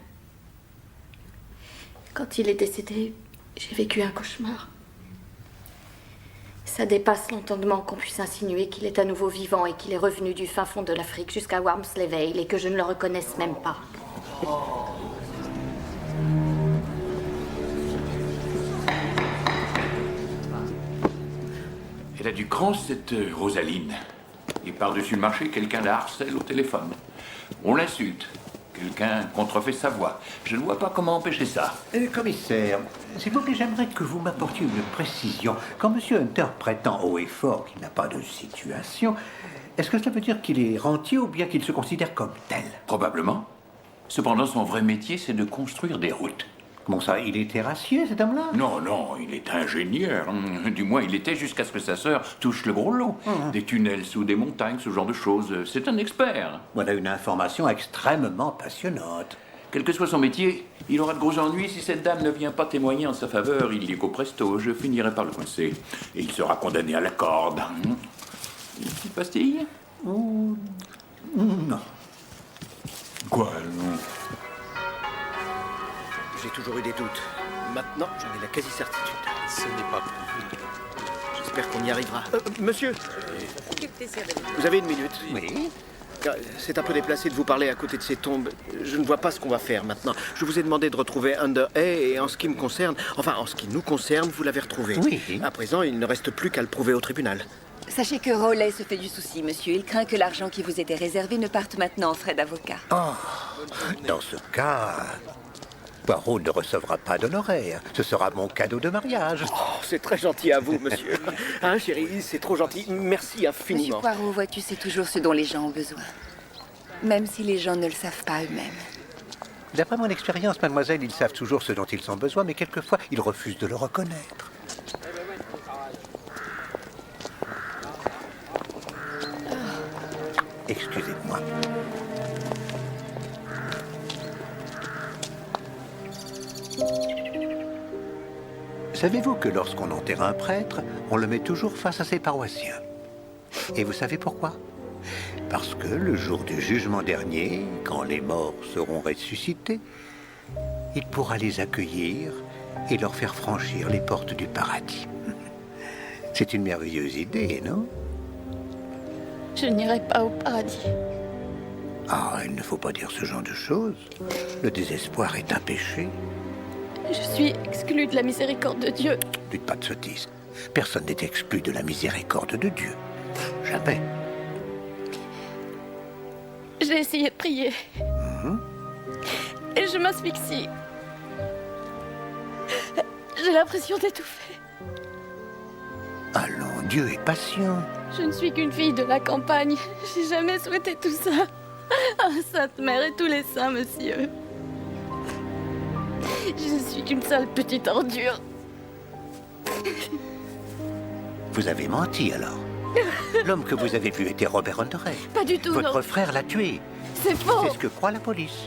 Quand il est décédé, j'ai vécu un cauchemar. Ça dépasse l'entendement qu'on puisse insinuer qu'il est à nouveau vivant et qu'il est revenu du fin fond de l'Afrique jusqu'à Wormsley Vale et que je ne le reconnaisse même pas. Elle a du cran, cette Rosaline. Et par-dessus le marché, quelqu'un la harcèle au téléphone. On l'insulte. Quelqu'un contrefait sa voix. Je ne vois pas comment empêcher ça. Commissaire, s'il vous plaît, j'aimerais que vous m'apportiez une précision. Quand M. Hunter prétend haut et fort qu'il n'a pas de situation, est-ce que cela veut dire qu'il est rentier ou bien qu'il se considère comme tel? Probablement. Cependant, son vrai métier, c'est de construire des routes. Comment ça, il est terrassier, cet homme-là? Non, non, il est ingénieur. Du moins, il était jusqu'à ce que sa sœur touche le gros lot. Des tunnels sous des montagnes, ce genre de choses. C'est un expert. Voilà une information extrêmement passionnante. Quel que soit son métier, il aura de gros ennuis si cette dame ne vient pas témoigner en sa faveur. Il y est qu'au presto, je finirai par le coincer. Et il sera condamné à la corde. Une petite pastille? Non. Quoi, non? J'ai toujours eu des doutes. Maintenant, j'en ai la quasi-certitude. Ce n'est pas possible. J'espère qu'on y arrivera. Monsieur, vous avez une minute? Oui. C'est un peu déplacé de vous parler à côté de ces tombes. Je ne vois pas ce qu'on va faire maintenant. Je vous ai demandé de retrouver Underhay et en ce qui me concerne, enfin en ce qui nous concerne, vous l'avez retrouvé. Oui. À présent, il ne reste plus qu'à le prouver au tribunal. Sachez que Rowley se fait du souci, monsieur. Il craint que l'argent qui vous était réservé ne parte maintenant en frais d'avocat. Oh, dans ce cas, Poirot ne recevra pas d'honoraires. Ce sera mon cadeau de mariage. Oh, c'est très gentil à vous, monsieur. Hein, chérie, c'est trop gentil. Merci infiniment. Monsieur Poirot, vois-tu, c'est toujours ce dont les gens ont besoin. Même si les gens ne le savent pas eux-mêmes. D'après mon expérience, mademoiselle, ils savent toujours ce dont ils ont besoin, mais quelquefois, ils refusent de le reconnaître. Excusez-moi. Savez-vous que lorsqu'on enterre un prêtre, on le met toujours face à ses paroissiens? Et vous savez pourquoi? Parce que le jour du jugement dernier, quand les morts seront ressuscités, il pourra les accueillir et leur faire franchir les portes du paradis. C'est une merveilleuse idée, non? Je n'irai pas au paradis. Ah, il ne faut pas dire ce genre de choses. Le désespoir est un péché. Je suis exclue de la miséricorde de Dieu. Dites pas de sottises. Personne n'est exclu de la miséricorde de Dieu. Jamais. J'ai essayé de prier. Et je m'asphyxie. J'ai l'impression d'étouffer. Allons, Dieu est patient. Je ne suis qu'une fille de la campagne. J'ai jamais souhaité tout ça. Ah, Sainte Mère et tous les saints, monsieur. Je ne suis qu'une sale petite ordure. Vous avez menti alors. L'homme que vous avez vu était Robert Underhay. Pas du tout, Votre non. frère l'a tué. C'est faux. C'est ce que croit la police.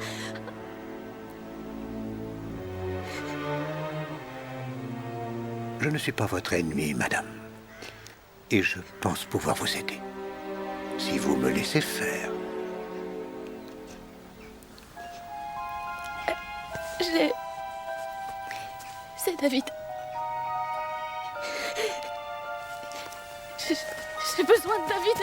Je ne suis pas votre ennemi, madame. Et je pense pouvoir vous aider. Si vous me laissez faire. C'est David. J'ai besoin de David.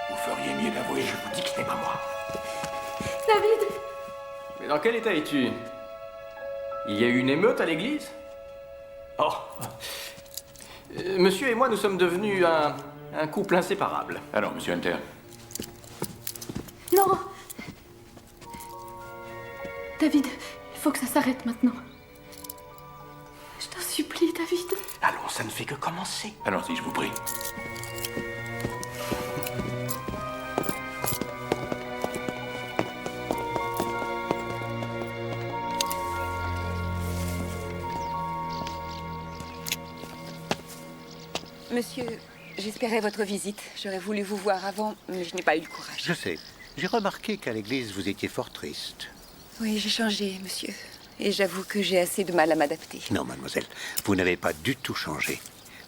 Vous feriez mieux d'avouer, je vous dis que ce n'est pas moi. David. Mais dans quel état es-tu? Il y a eu une émeute à l'église? Oh. Monsieur et moi, nous sommes devenus un couple inséparable. Alors, monsieur Hunter. Non. David, il faut que ça s'arrête maintenant. Je t'en supplie, David. Allons, ça ne fait que commencer. Allons-y, je vous prie. Monsieur, j'espérais votre visite. J'aurais voulu vous voir avant, mais je n'ai pas eu le courage. Je sais. J'ai remarqué qu'à l'église, vous étiez fort triste. Oui, j'ai changé, monsieur. Et j'avoue que j'ai assez de mal à m'adapter. Non, mademoiselle, vous n'avez pas du tout changé.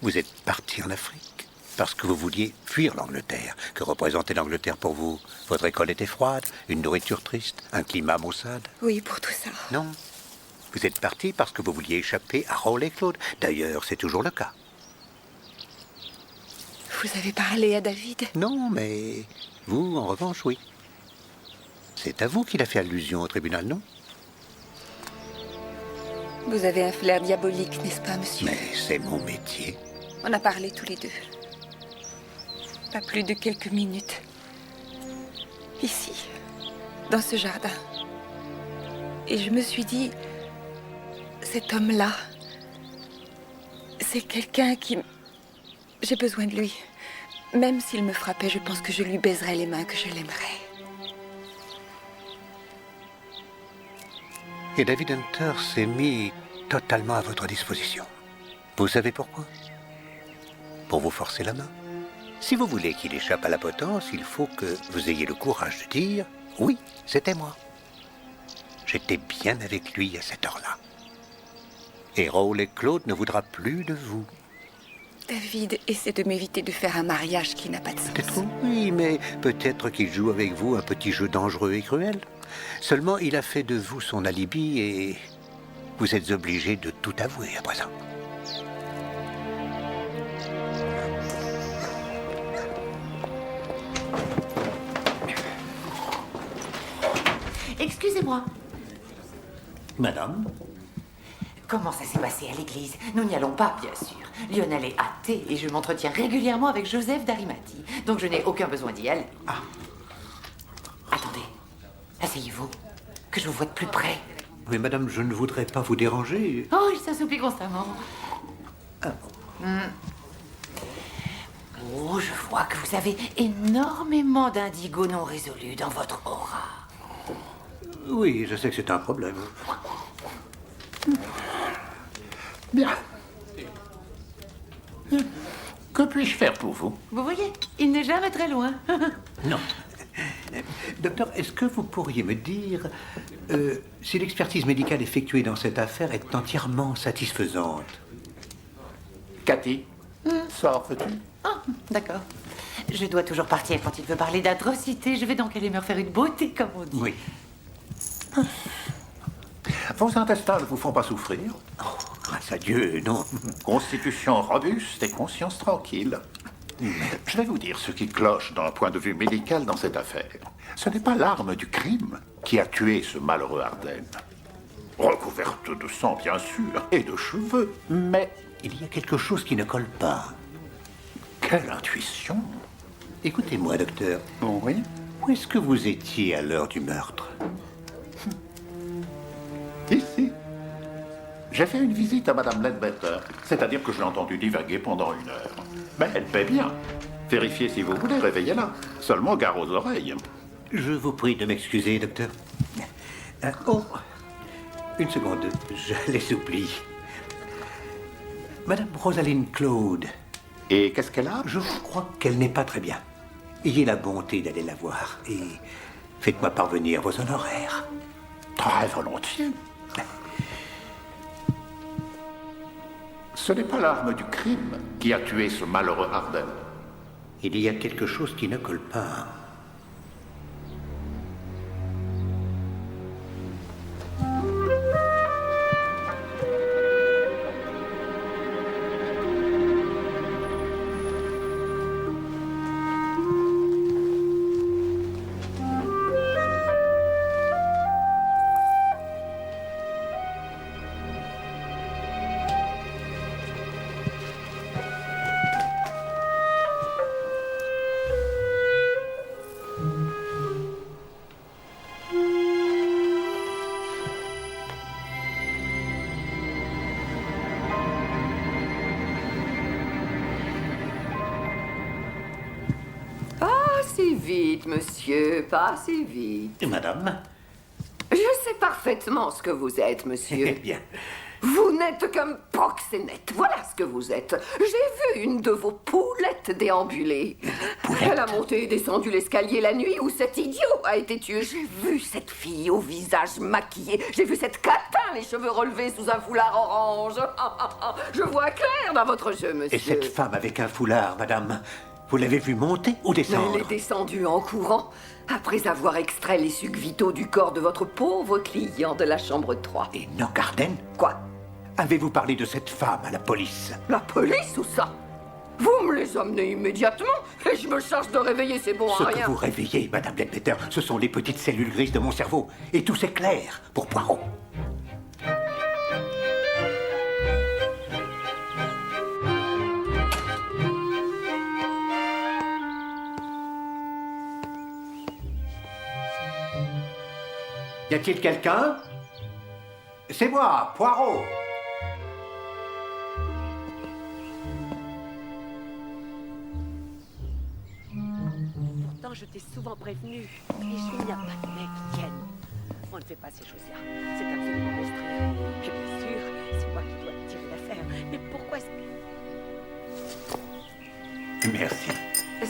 Vous êtes partie en Afrique parce que vous vouliez fuir l'Angleterre. Que représentait l'Angleterre pour vous? Votre école était froide, une nourriture triste, un climat maussade? Oui, pour tout ça. Non. Vous êtes partie parce que vous vouliez échapper à Rowley Claude. D'ailleurs, c'est toujours le cas. Vous avez parlé à David? Non, mais vous, en revanche, oui. C'est à vous qu'il a fait allusion au tribunal, non? Vous avez un flair diabolique, n'est-ce pas, monsieur? Mais c'est mon métier. On a parlé tous les deux. Pas plus de quelques minutes. Ici, dans ce jardin. Et je me suis dit, cet homme-là, c'est quelqu'un qui... J'ai besoin de lui. Même s'il me frappait, je pense que je lui baiserais les mains, que je l'aimerais. Et David Hunter s'est mis totalement à votre disposition. Vous savez pourquoi? Pour vous forcer la main. Si vous voulez qu'il échappe à la potence, il faut que vous ayez le courage de dire « Oui, c'était moi. J'étais bien avec lui à cette heure-là. Et Rowley Claude ne voudra plus de vous. » David essaie de m'éviter de faire un mariage qui n'a pas de sens. Peut-être oui, mais peut-être qu'il joue avec vous un petit jeu dangereux et cruel. Seulement, il a fait de vous son alibi et vous êtes obligé de tout avouer à présent. Excusez-moi. Madame? Comment ça s'est passé à l'église? Nous n'y allons pas, bien sûr. Lionel est athée et je m'entretiens régulièrement avec Joseph d'Arimathie. Donc je n'ai aucun besoin d'y aller. Ah. Attendez. Asseyez-vous. Que je vous voie de plus près. Oui, madame, je ne voudrais pas vous déranger. Oh, il s'assouplit constamment. Oh, je vois que vous avez énormément d'indigo non résolu dans votre aura. Oui, je sais que c'est un problème. Bien. Que puis-je faire pour vous? Vous voyez, il n'est jamais très loin. Non. Docteur, est-ce que vous pourriez me dire si l'expertise médicale effectuée dans cette affaire est entièrement satisfaisante? Cathy, sors-tu? Ah, d'accord. Je dois toujours partir quand il veut parler d'atrocité. Je vais donc aller me refaire une beauté, comme on dit. Oui. Vos intestins ne vous font pas souffrir? Oh, grâce à Dieu, non. Constitution robuste et conscience tranquille. Je vais vous dire ce qui cloche d'un point de vue médical dans cette affaire. Ce n'est pas l'arme du crime qui a tué ce malheureux Arden. Recouverte de sang, bien sûr, et de cheveux, mais... Il y a quelque chose qui ne colle pas. Quelle intuition! Écoutez-moi, docteur. Oui? Où est-ce que vous étiez à l'heure du meurtre? Ici. J'ai fait une visite à Madame Ledbetter, c'est-à-dire que je l'ai entendue divaguer pendant 1 heure. Mais elle paie bien. Vérifiez si vous voulez, réveillez-la. Seulement gare aux oreilles. Je vous prie de m'excuser, docteur. Oh, une seconde, je les oublie. Madame Rosaline Claude. Et qu'est-ce qu'elle a? Je crois qu'elle n'est pas très bien. Ayez la bonté d'aller la voir et faites-moi parvenir vos honoraires. Très volontiers. Ce n'est pas l'arme du crime qui a tué ce malheureux Arden. Il y a quelque chose qui ne colle pas. Vite, monsieur, pas si vite. Madame? Je sais parfaitement ce que vous êtes, monsieur. Eh bien. Vous n'êtes qu'un proxénète, voilà ce que vous êtes. J'ai vu une de vos poulettes déambuler. Elle a monté et descendu l'escalier la nuit où cet idiot a été tué. J'ai vu cette fille au visage maquillé. J'ai vu cette catin, les cheveux relevés sous un foulard orange. Je vois clair dans votre jeu, monsieur. Et cette femme avec un foulard, madame, vous l'avez vue monter ou descendre? Elle est descendue en courant, après avoir extrait les sucs vitaux du corps de votre pauvre client de la chambre 3. Et Nock Arden? Quoi? Avez-vous parlé de cette femme à la police? La police ou ça? Vous me les amenez immédiatement et je me charge de réveiller ces bons Ce à que rien. vous réveillez, madame Ledbetter, ce sont les petites cellules grises de mon cerveau. Et tout s'éclaire pour Poirot. Y a-t-il quelqu'un? C'est moi, Poirot. Pourtant, je t'ai souvent prévenu. Les choses, il n'y a pas de mec qui tienne. On ne fait pas ces choses-là. C'est absolument monstrueux. Et bien sûr, c'est moi qui dois tirer l'affaire. Mais pourquoi est-ce que... Merci.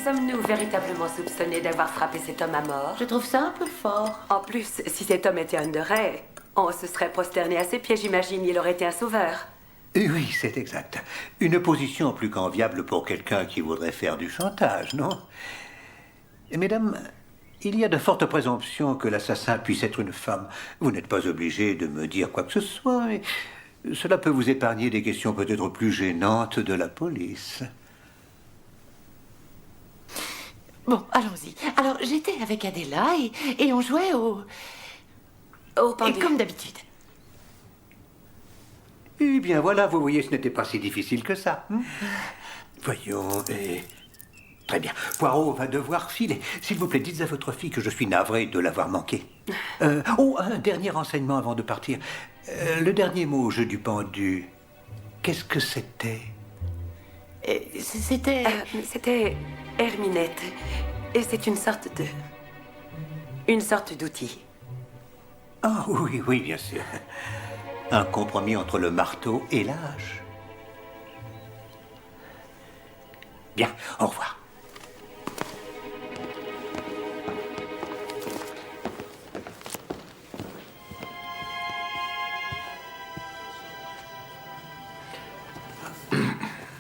Sommes-nous véritablement soupçonnés d'avoir frappé cet homme à mort? Je trouve ça un peu fort. En plus, si cet homme était Underhay, on se serait prosterné à ses pieds, j'imagine. Il aurait été un sauveur. Oui, c'est exact. Une position plus qu'enviable pour quelqu'un qui voudrait faire du chantage, non? Mesdames, il y a de fortes présomptions que l'assassin puisse être une femme. Vous n'êtes pas obligé de me dire quoi que ce soit, mais cela peut vous épargner des questions peut-être plus gênantes de la police. Bon, allons-y. Alors, j'étais avec Adela et on jouait au... Au pendu. Et comme d'habitude. Eh bien voilà, vous voyez, ce n'était pas si difficile que ça. Voyons, très bien. Poirot va devoir filer. S'il vous plaît, dites à votre fille que je suis navré de l'avoir manqué. Un dernier renseignement avant de partir. Le dernier mot au jeu du pendu, qu'est-ce que c'était? C'était Herminette. Et c'est une sorte d'outil. Ah oui, oui, bien sûr. Un compromis entre le marteau et l'âge. Bien, au revoir.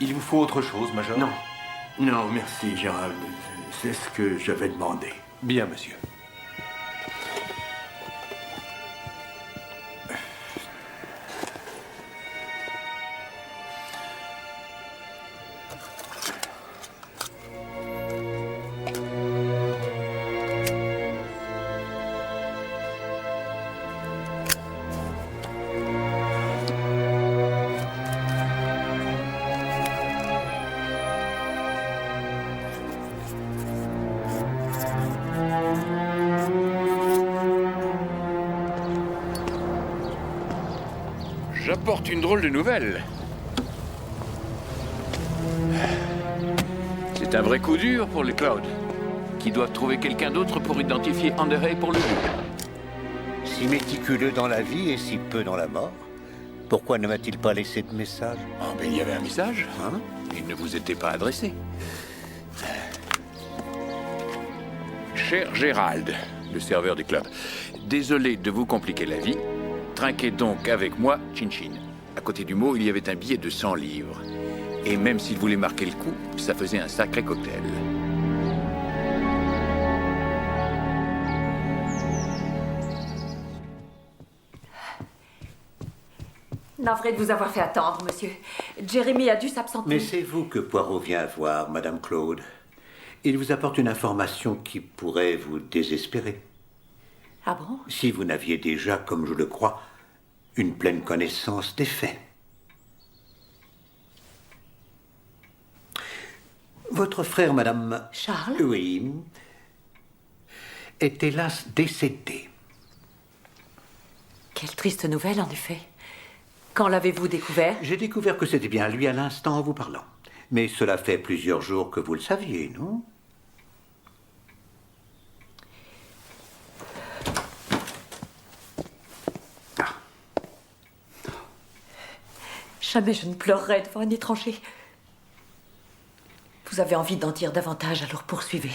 Il vous faut autre chose, Major? Non. Non, merci, Gérald. C'est ce que j'avais demandé. Bien, monsieur. J'apporte une drôle de nouvelle. C'est un vrai coup dur pour les Cloud, qui doivent trouver quelqu'un d'autre pour identifier Underhay pour le but. Si méticuleux dans la vie et si peu dans la mort, pourquoi ne m'a-t-il pas laissé de message? Oh, mais il y avait un message. Il ne vous était pas adressé. Cher Gérald, le serveur du club, désolé de vous compliquer la vie. Trinquez donc avec moi, Chin Chin. À côté du mot, il y avait un billet de 100 livres. Et même s'il voulait marquer le coup, ça faisait un sacré cocktail. Navré de vous avoir fait attendre, monsieur. Jérémy a dû s'absenter. Mais c'est vous que Poirot vient voir, Madame Claude. Il vous apporte une information qui pourrait vous désespérer. Ah bon? Si vous n'aviez déjà, comme je le crois, une pleine connaissance des faits. Votre frère, Madame... Charles? Oui. Est hélas décédé. Quelle triste nouvelle, en effet. Quand l'avez-vous découvert? J'ai découvert que c'était bien lui à l'instant en vous parlant. Mais cela fait plusieurs jours que vous le saviez, non? Jamais je ne pleurerai devant un étranger. Vous avez envie d'en dire davantage, alors poursuivez.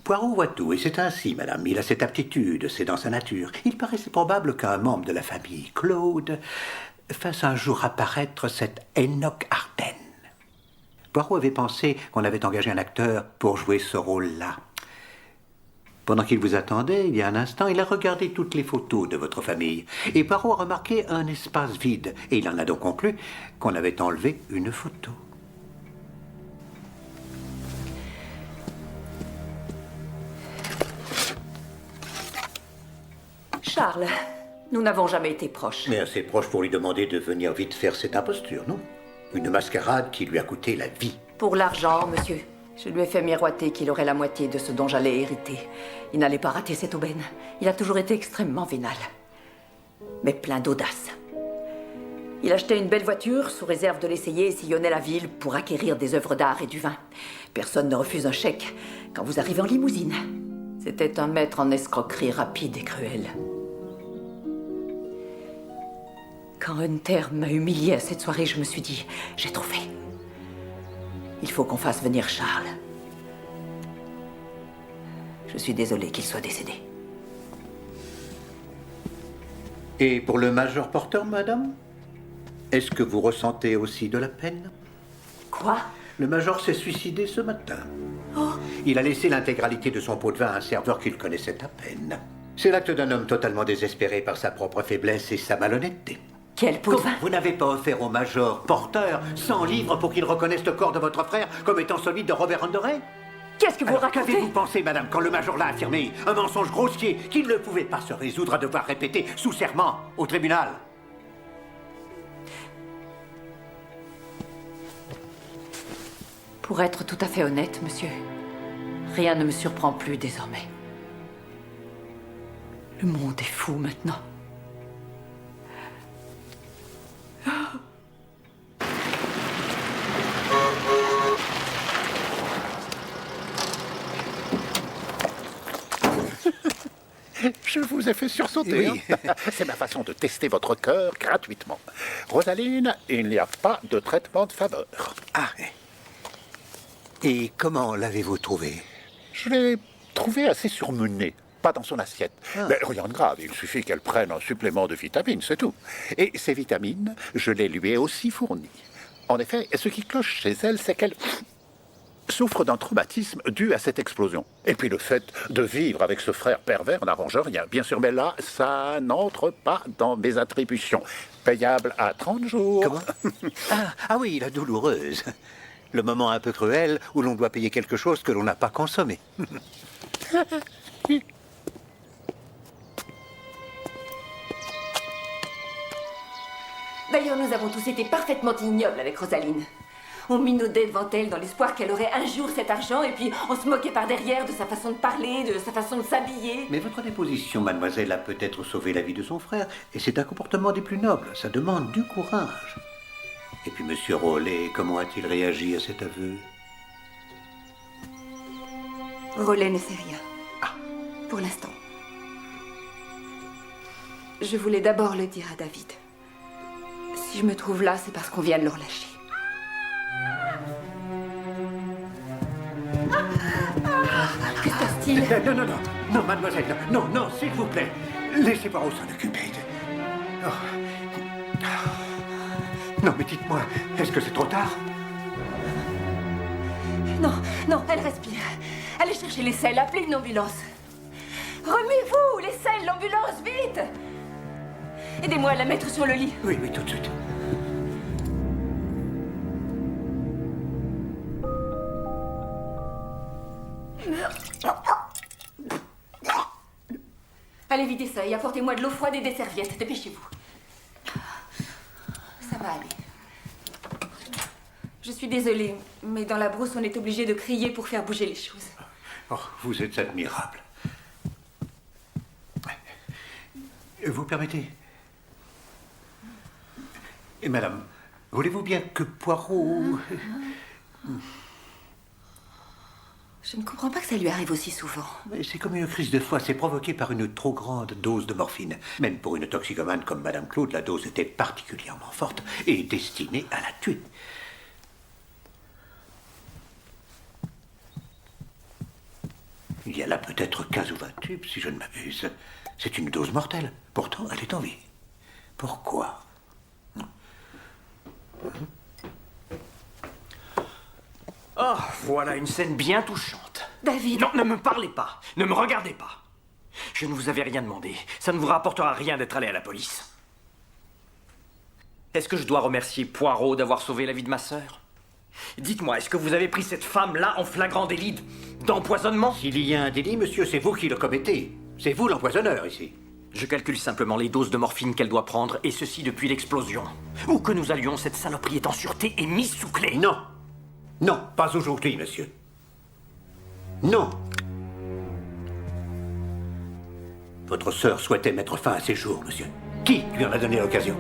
Poirot voit tout, et c'est ainsi, madame. Il a cette aptitude, c'est dans sa nature. Il paraissait probable qu'un membre de la famille Claude fasse un jour apparaître cet Enoch Arden. Poirot avait pensé qu'on avait engagé un acteur pour jouer ce rôle-là. Pendant qu'il vous attendait, il y a un instant, il a regardé toutes les photos de votre famille. Et Poirot a remarqué un espace vide. Et il en a donc conclu qu'on avait enlevé une photo. Charles, nous n'avons jamais été proches. Mais assez proche pour lui demander de venir vite faire cette imposture, non? Une mascarade qui lui a coûté la vie. Pour l'argent, monsieur. Je lui ai fait miroiter qu'il aurait la moitié de ce dont j'allais hériter. Il n'allait pas rater cette aubaine. Il a toujours été extrêmement vénal. Mais plein d'audace. Il achetait une belle voiture sous réserve de l'essayer et sillonnait la ville pour acquérir des œuvres d'art et du vin. Personne ne refuse un chèque quand vous arrivez en limousine. C'était un maître en escroquerie rapide et cruelle. Quand Hunter m'a humiliée à cette soirée, je me suis dit, j'ai trouvé. Il faut qu'on fasse venir Charles. Je suis désolé qu'il soit décédé. Et pour le Major Porter, madame? Est-ce que vous ressentez aussi de la peine? Quoi? Le Major s'est suicidé ce matin. Oh. Il a laissé l'intégralité de son pot de vin à un serveur qu'il connaissait à peine. C'est l'acte d'un homme totalement désespéré par sa propre faiblesse et sa malhonnêteté. Quel pot de vin? Vous n'avez pas offert au Major Porter 100 livres pour qu'il reconnaisse le corps de votre frère comme étant celui de Robert Underhay? Qu'est-ce que vous racontez? Qu'avez-vous pensé, madame, quand le major l'a affirmé? Un mensonge grossier qui ne pouvait pas se résoudre à devoir répéter sous serment au tribunal. Pour être tout à fait honnête, monsieur, rien ne me surprend plus désormais. Le monde est fou maintenant. Je vous ai fait sursauter. Oui. Hein. C'est ma façon de tester votre cœur gratuitement. Rosaline, il n'y a pas de traitement de faveur. Ah. Et comment l'avez-vous trouvé? Je l'ai trouvé assez surmenée, pas dans son assiette. Mais rien de grave, il suffit qu'elle prenne un supplément de vitamines, c'est tout. Et ces vitamines, je les lui ai aussi fournies. En effet, ce qui cloche chez elle, c'est qu'elle souffre d'un traumatisme dû à cette explosion. Et puis le fait de vivre avec ce frère pervers n'arrange rien, bien sûr, mais là, ça n'entre pas dans mes attributions. Payable à 30 jours. Comment? Ah oui, la douloureuse. Le moment un peu cruel où l'on doit payer quelque chose que l'on n'a pas consommé. D'ailleurs, nous avons tous été parfaitement ignobles avec Rosaline. On minaudait devant elle dans l'espoir qu'elle aurait un jour cet argent, et puis on se moquait par derrière de sa façon de parler, de sa façon de s'habiller. Mais votre déposition, mademoiselle, a peut-être sauvé la vie de son frère, et c'est un comportement des plus nobles. Ça demande du courage. Et puis, monsieur Rollet, comment a-t-il réagi à cet aveu? Rollet ne sait rien. Pour l'instant. Je voulais d'abord le dire à David. Si je me trouve là, c'est parce qu'on vient de le relâcher. Que se passe-t-il? Non, non, non, non, mademoiselle, non, non, s'il vous plaît. Laissez Poirot s'en occuper. Oh. Non, mais dites-moi, est-ce que c'est trop tard? Non, non, elle respire. Allez chercher les selles, appelez une ambulance. Remuez-vous, les selles, l'ambulance, vite! Aidez-moi à la mettre sur le lit. Oui, oui, tout de suite. Allez vider ça et apportez-moi de l'eau froide et des serviettes. Dépêchez-vous. Ça va aller. Je suis désolée, mais dans la brousse, on est obligé de crier pour faire bouger les choses. Oh, vous êtes admirable. Vous permettez? Et madame, voulez-vous bien que Poirot... Je ne comprends pas que ça lui arrive aussi souvent. Mais c'est comme une crise de foie, c'est provoqué par une trop grande dose de morphine. Même pour une toxicomane comme madame Claude, la dose était particulièrement forte et destinée à la tuer. Il y a là peut-être 15 ou 20 tubes, si je ne m'abuse. C'est une dose mortelle. Pourtant, elle est en vie. Pourquoi? Oh, voilà une scène bien touchante. David! Non, ne me parlez pas. Ne me regardez pas. Je ne vous avais rien demandé. Ça ne vous rapportera rien d'être allé à la police. Est-ce que je dois remercier Poirot d'avoir sauvé la vie de ma sœur? Dites-moi, est-ce que vous avez pris cette femme-là en flagrant délit d'empoisonnement? S'il y a un délit, monsieur, c'est vous qui le commettez. C'est vous l'empoisonneur, ici. Je calcule simplement les doses de morphine qu'elle doit prendre, et ceci depuis l'explosion. Où que nous allions, cette saloperie est en sûreté et mise sous clé. Non. Non, pas aujourd'hui, monsieur. Non. Votre sœur souhaitait mettre fin à ses jours, monsieur. Qui lui en a donné l'occasion?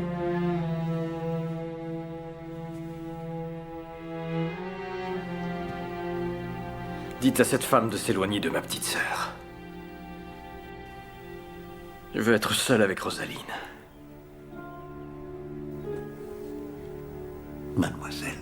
Dites à cette femme de s'éloigner de ma petite sœur. Je veux être seul avec Rosaline. Mademoiselle.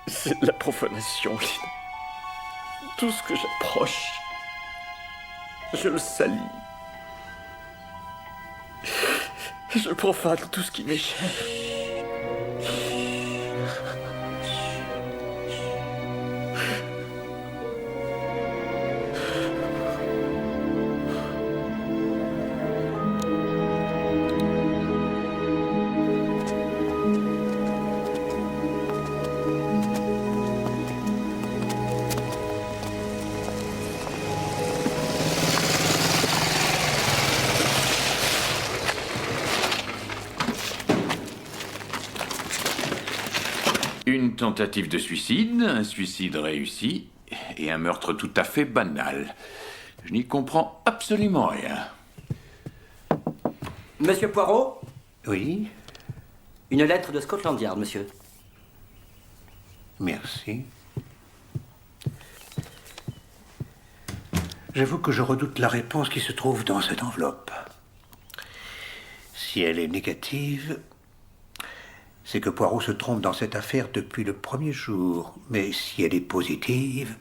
C'est de la profanation, Lynn. Tout ce que j'approche, je le salis. Je profane tout ce qui m'est cher. Une tentative de suicide, un suicide réussi et un meurtre tout à fait banal. Je n'y comprends absolument rien. Monsieur Poirot? Oui? Une lettre de Scotland Yard, monsieur. Merci. J'avoue que je redoute la réponse qui se trouve dans cette enveloppe. Si elle est négative, c'est que Poirot se trompe dans cette affaire depuis le premier jour. Mais si elle est positive...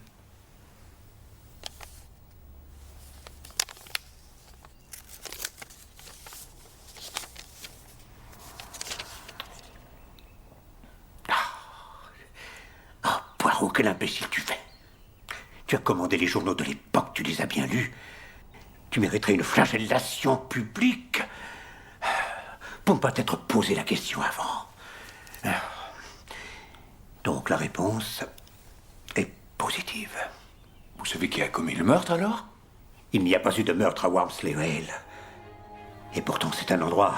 Poirot, quel imbécile tu fais! Tu as commandé les journaux de l'époque, tu les as bien lus. Tu mériterais une flagellation publique pour ne pas t'être posé la question avant. Donc la réponse est positive. Vous savez qui a commis le meurtre alors? Il n'y a pas eu de meurtre à Wormsley Vale. Et pourtant c'est un endroit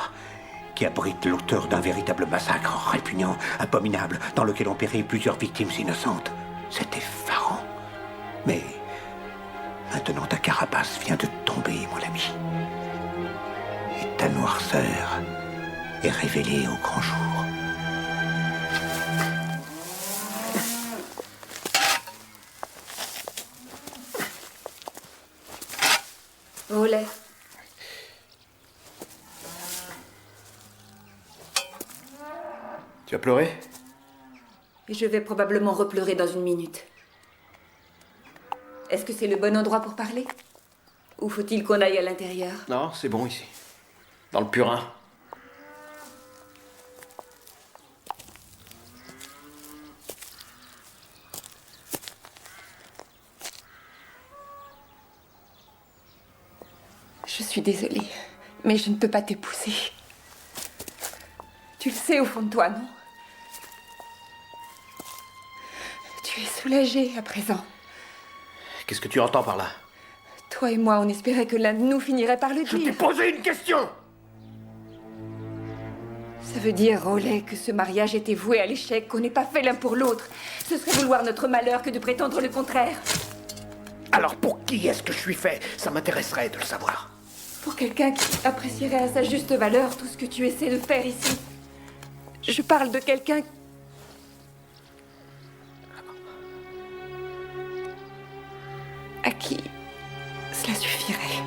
qui abrite l'auteur d'un véritable massacre répugnant, abominable, dans lequel ont péri plusieurs victimes innocentes. C'est effarant. Mais maintenant ta carapace vient de tomber, mon ami. Et ta noirceur est révélée au grand jour. Au lait. Tu as pleuré? Et je vais probablement repleurer dans une minute. Est-ce que c'est le bon endroit pour parler? Ou faut-il qu'on aille à l'intérieur? Non, c'est bon ici. Dans le purin. Je suis désolée, mais je ne peux pas t'épouser. Tu le sais au fond de toi, non? Tu es soulagée à présent. Qu'est-ce que tu entends par là? Toi et moi, on espérait que l'un de nous finirait par le dire. Je t'ai posé une question! Ça veut dire, Rowley, que ce mariage était voué à l'échec, qu'on n'est pas fait l'un pour l'autre. Ce serait vouloir notre malheur que de prétendre le contraire. Alors pour qui est-ce que je suis fait? Ça m'intéresserait de le savoir. Pour quelqu'un qui apprécierait à sa juste valeur tout ce que tu essaies de faire ici. Je parle de quelqu'un... à qui cela suffirait.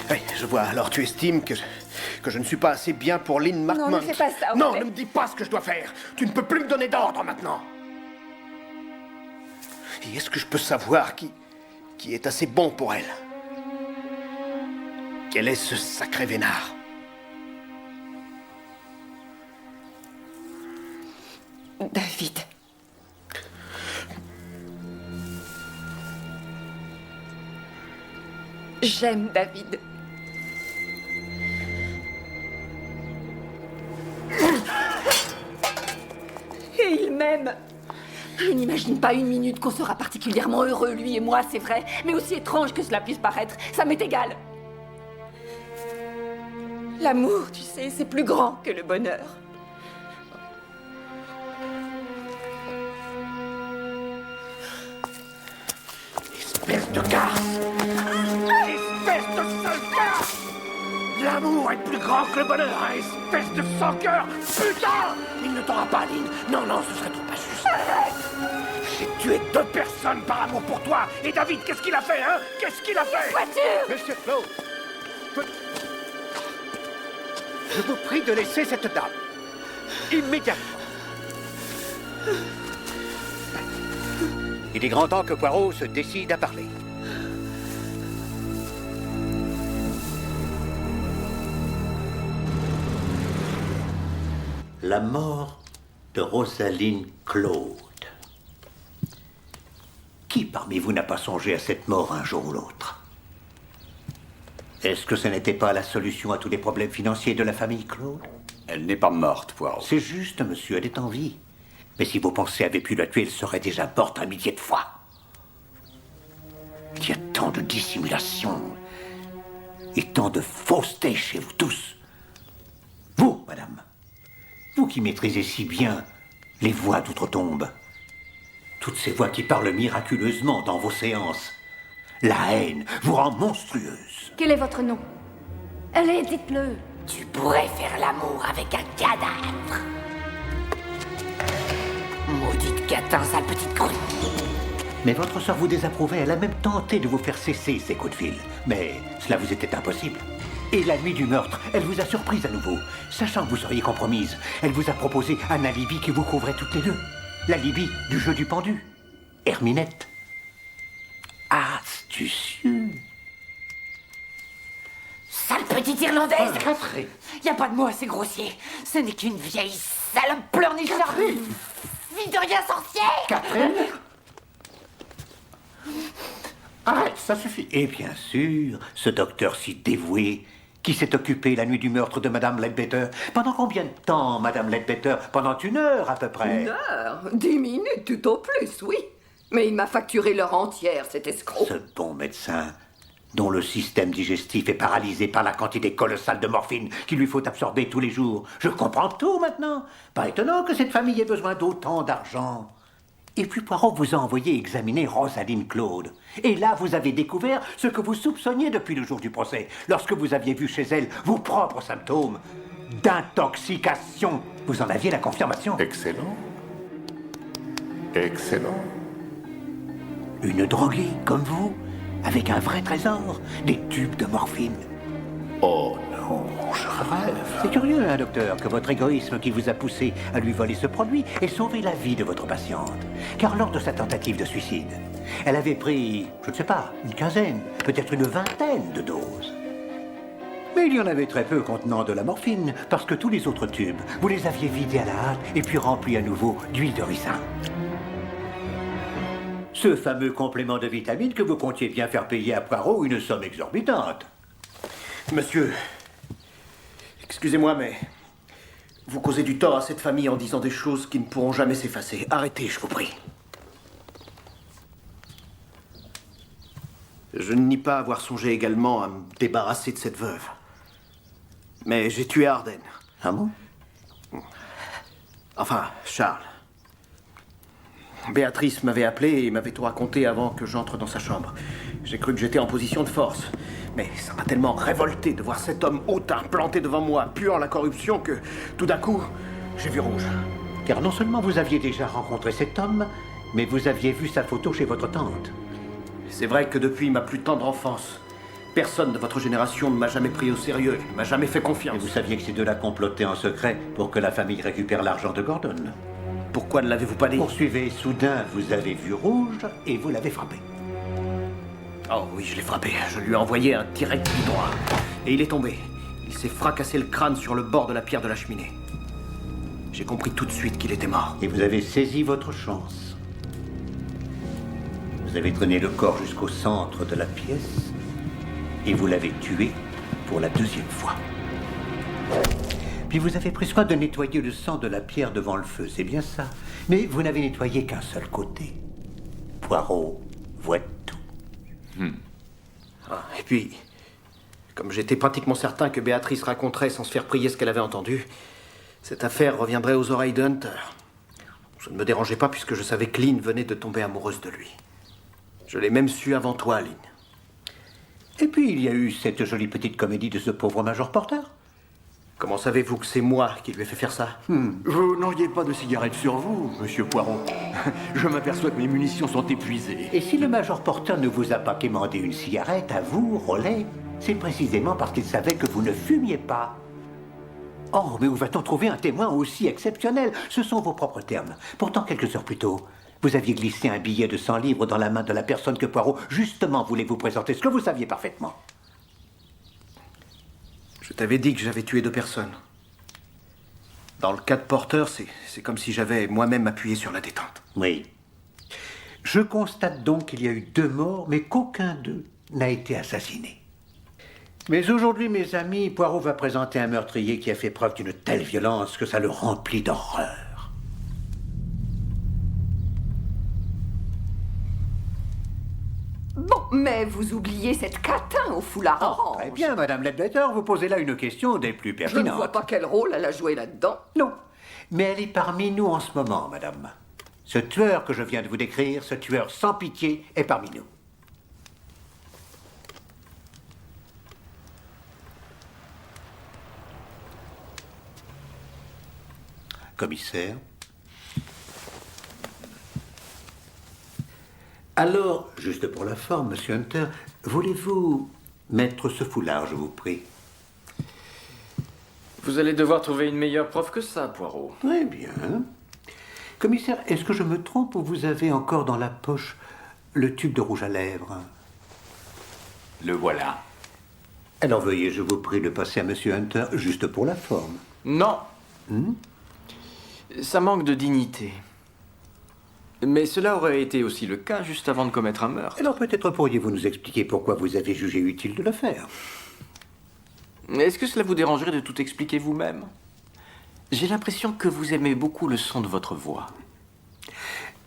Oui, je vois. Alors tu estimes que je ne suis pas assez bien pour Lynn Markmont. Non, ne fais pas ça, Non, Rowley. ne me dis pas ce que je dois faire. Tu ne peux plus me donner d'ordre maintenant. Et est-ce que je peux savoir qui est assez bon pour elle? Quel est ce sacré vénard? David. J'aime David. Et il m'aime. Je n'imagine pas une minute qu'on sera particulièrement heureux, lui et moi, c'est vrai. Mais aussi étrange que cela puisse paraître, ça m'est égal. L'amour, tu sais, c'est plus grand que le bonheur. Espèce de gars! Espèce de sale gars! L'amour est plus grand que le bonheur, hein, espèce de sans-cœur! Putain! Il ne t'aura pas, Lynn. Non, non, ce serait trop pas juste. J'ai tué 2 personnes par amour pour toi. Et David, qu'est-ce qu'il a fait, hein? Qu'est-ce qu'il a fait? Voiture! Monsieur Claude! je vous prie de laisser cette dame. Immédiatement. Il est grand temps que Poirot se décide à parler. La mort de Rosaline Claude. Qui parmi vous n'a pas songé à cette mort un jour ou l'autre? Est-ce que ce n'était pas la solution à tous les problèmes financiers de la famille Claude? Elle n'est pas morte, Poirot. C'est juste, monsieur, elle est en vie. Mais si vos pensées avaient pu la tuer, elle serait déjà morte un millier de fois. Il y a tant de dissimulation et tant de fausseté chez vous tous. Vous, madame, vous qui maîtrisez si bien les voix d'outre-tombe, toutes ces voix qui parlent miraculeusement dans vos séances, la haine vous rend monstrueuse. Quel est votre nom? Allez, dites-le. Tu pourrais faire l'amour avec un cadavre. Maudite catin, sale petite crue. Mais votre sœur vous désapprouvait, elle a même tenté de vous faire cesser ces coups de fil. Mais cela vous était impossible. Et la nuit du meurtre, elle vous a surprise à nouveau. Sachant que vous seriez compromise, elle vous a proposé un alibi qui vous couvrait toutes les deux. L'alibi du jeu du pendu. Herminette. Astucieux. Sale petite Irlandaise. Catherine. Y a pas de mots assez grossiers. Ce n'est qu'une vieille salope pleurnicharde. Fille de rien sorcière. Catherine. Arrête, ça suffit. Et bien sûr, ce docteur si dévoué qui s'est occupé la nuit du meurtre de Madame Leadbetter. Pendant combien de temps, Madame Leadbetter? Pendant 1 heure à peu près. 1 heure? 10 minutes tout au plus, oui. Mais il m'a facturé l'heure entière, cet escroc. Ce bon médecin, dont le système digestif est paralysé par la quantité colossale de morphine qu'il lui faut absorber tous les jours. Je comprends tout maintenant. Pas étonnant que cette famille ait besoin d'autant d'argent. Et puis Poirot vous a envoyé examiner Rosaline Claude. Et là, vous avez découvert ce que vous soupçonniez depuis le jour du procès, lorsque vous aviez vu chez elle vos propres symptômes d'intoxication. Vous en aviez la confirmation. Excellent. Excellent. Une droguée comme vous, avec un vrai trésor, des tubes de morphine. Oh non, je rêve. C'est curieux, hein, docteur, que votre égoïsme qui vous a poussé à lui voler ce produit ait sauvé la vie de votre patiente. Car lors de sa tentative de suicide, elle avait pris, je ne sais pas, une quinzaine, peut-être une vingtaine de doses. Mais il y en avait très peu contenant de la morphine, parce que tous les autres tubes, vous les aviez vidés à la hâte et puis remplis à nouveau d'huile de ricin. Ce fameux complément de vitamines que vous comptiez bien faire payer à Poirot une somme exorbitante. Monsieur, excusez-moi, mais vous causez du tort à cette famille en disant des choses qui ne pourront jamais s'effacer. Arrêtez, je vous prie. Je ne nie pas avoir songé également à me débarrasser de cette veuve. Mais j'ai tué Arden. Ah bon? Enfin, Charles. Béatrice m'avait appelé et m'avait tout raconté avant que j'entre dans sa chambre. J'ai cru que j'étais en position de force. Mais ça m'a tellement révolté de voir cet homme hautain planté devant moi, puant la corruption, que tout d'un coup, j'ai vu rouge. Car non seulement vous aviez déjà rencontré cet homme, mais vous aviez vu sa photo chez votre tante. C'est vrai que depuis ma plus tendre enfance, personne de votre génération ne m'a jamais pris au sérieux, ne m'a jamais fait confiance. Et vous saviez que ces deux-là complotaient en secret pour que la famille récupère l'argent de Gordon. Pourquoi ne l'avez-vous pas dit? Poursuivez, soudain, vous avez vu rouge et vous l'avez frappé. Oh oui, je l'ai frappé. Je lui ai envoyé un direct du droit. Et il est tombé. Il s'est fracassé le crâne sur le bord de la pierre de la cheminée. J'ai compris tout de suite qu'il était mort. Et vous avez saisi votre chance. Vous avez traîné le corps jusqu'au centre de la pièce et vous l'avez tué pour la 2e fois. Puis vous avez pris soin de nettoyer le sang de la pierre devant le feu, c'est bien ça. Mais vous n'avez nettoyé qu'un seul côté. Poirot voit tout. Ah, et puis, comme j'étais pratiquement certain que Béatrice raconterait sans se faire prier ce qu'elle avait entendu, cette affaire reviendrait aux oreilles de Hunter. Ça ne me dérangeait pas puisque je savais que Lynn venait de tomber amoureuse de lui. Je l'ai même su avant toi, Lynn. Et puis il y a eu cette jolie petite comédie de ce pauvre Major Porter. Comment savez-vous que c'est moi qui lui ai fait faire ça? Vous n'auriez pas de cigarette sur vous, monsieur Poirot. Je m'aperçois que mes munitions sont épuisées. Et si le Major Porter ne vous a pas quémandé une cigarette à vous, Rollet, c'est précisément parce qu'il savait que vous ne fumiez pas. Oh, mais où va-t-on trouver un témoin aussi exceptionnel? Ce sont vos propres termes. Pourtant, quelques heures plus tôt, vous aviez glissé un billet de 100 livres dans la main de la personne que Poirot, justement, voulait vous présenter, ce que vous saviez parfaitement. Je t'avais dit que j'avais tué 2 personnes. Dans le cas de Porter, c'est comme si j'avais moi-même appuyé sur la détente. Oui. Je constate donc qu'il y a eu 2 morts, mais qu'aucun d'eux n'a été assassiné. Mais aujourd'hui, mes amis, Poirot va présenter un meurtrier qui a fait preuve d'une telle violence que ça le remplit d'horreur. Bon, mais vous oubliez cette catin au foulard orange. Très bien, Madame Ledbetter, vous posez là une question des plus Je pertinentes. ne vois pas quel rôle elle a joué là-dedans. Non, mais elle est parmi nous en ce moment, Madame. Ce tueur que je viens de vous décrire, ce tueur sans pitié, est parmi nous. Commissaire. Alors, juste pour la forme, Monsieur Hunter, voulez-vous mettre ce foulard, je vous prie? Vous allez devoir trouver une meilleure preuve que ça, Poirot. Très bien. Commissaire, est-ce que je me trompe ou vous avez encore dans la poche le tube de rouge à lèvres? Le voilà. Alors veuillez, je vous prie, le passer à Monsieur Hunter, juste pour la forme. Non. Ça manque de dignité. Mais cela aurait été aussi le cas juste avant de commettre un meurtre. Alors peut-être pourriez-vous nous expliquer pourquoi vous avez jugé utile de le faire? Est-ce que cela vous dérangerait de tout expliquer vous-même? J'ai l'impression que vous aimez beaucoup le son de votre voix.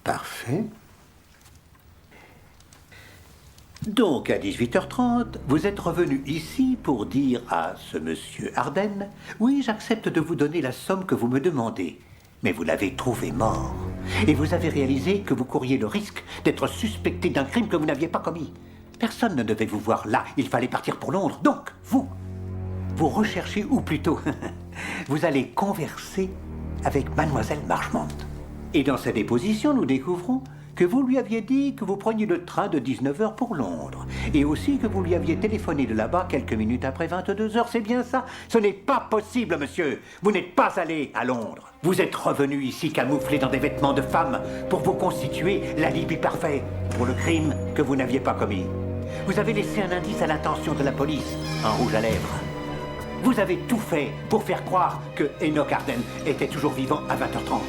Parfait. Donc, à 18h30, vous êtes revenu ici pour dire à ce monsieur Arden, « Oui, j'accepte de vous donner la somme que vous me demandez. » Mais vous l'avez trouvé mort. Et vous avez réalisé que vous couriez le risque d'être suspecté d'un crime que vous n'aviez pas commis. Personne ne devait vous voir là. Il fallait partir pour Londres. Donc, vous recherchez, ou plutôt, vous allez converser avec Mademoiselle Marchmont. Et dans sa déposition, nous découvrons que vous lui aviez dit que vous preniez le train de 19h pour Londres. Et aussi que vous lui aviez téléphoné de là-bas quelques minutes après 22h. C'est bien ça? Ce n'est pas possible, monsieur. Vous n'êtes pas allé à Londres. Vous êtes revenu ici camouflé dans des vêtements de femme pour vous constituer l'alibi parfait pour le crime que vous n'aviez pas commis. Vous avez laissé un indice à l'attention de la police, un rouge à lèvres. Vous avez tout fait pour faire croire que Enoch Arden était toujours vivant à 20h30.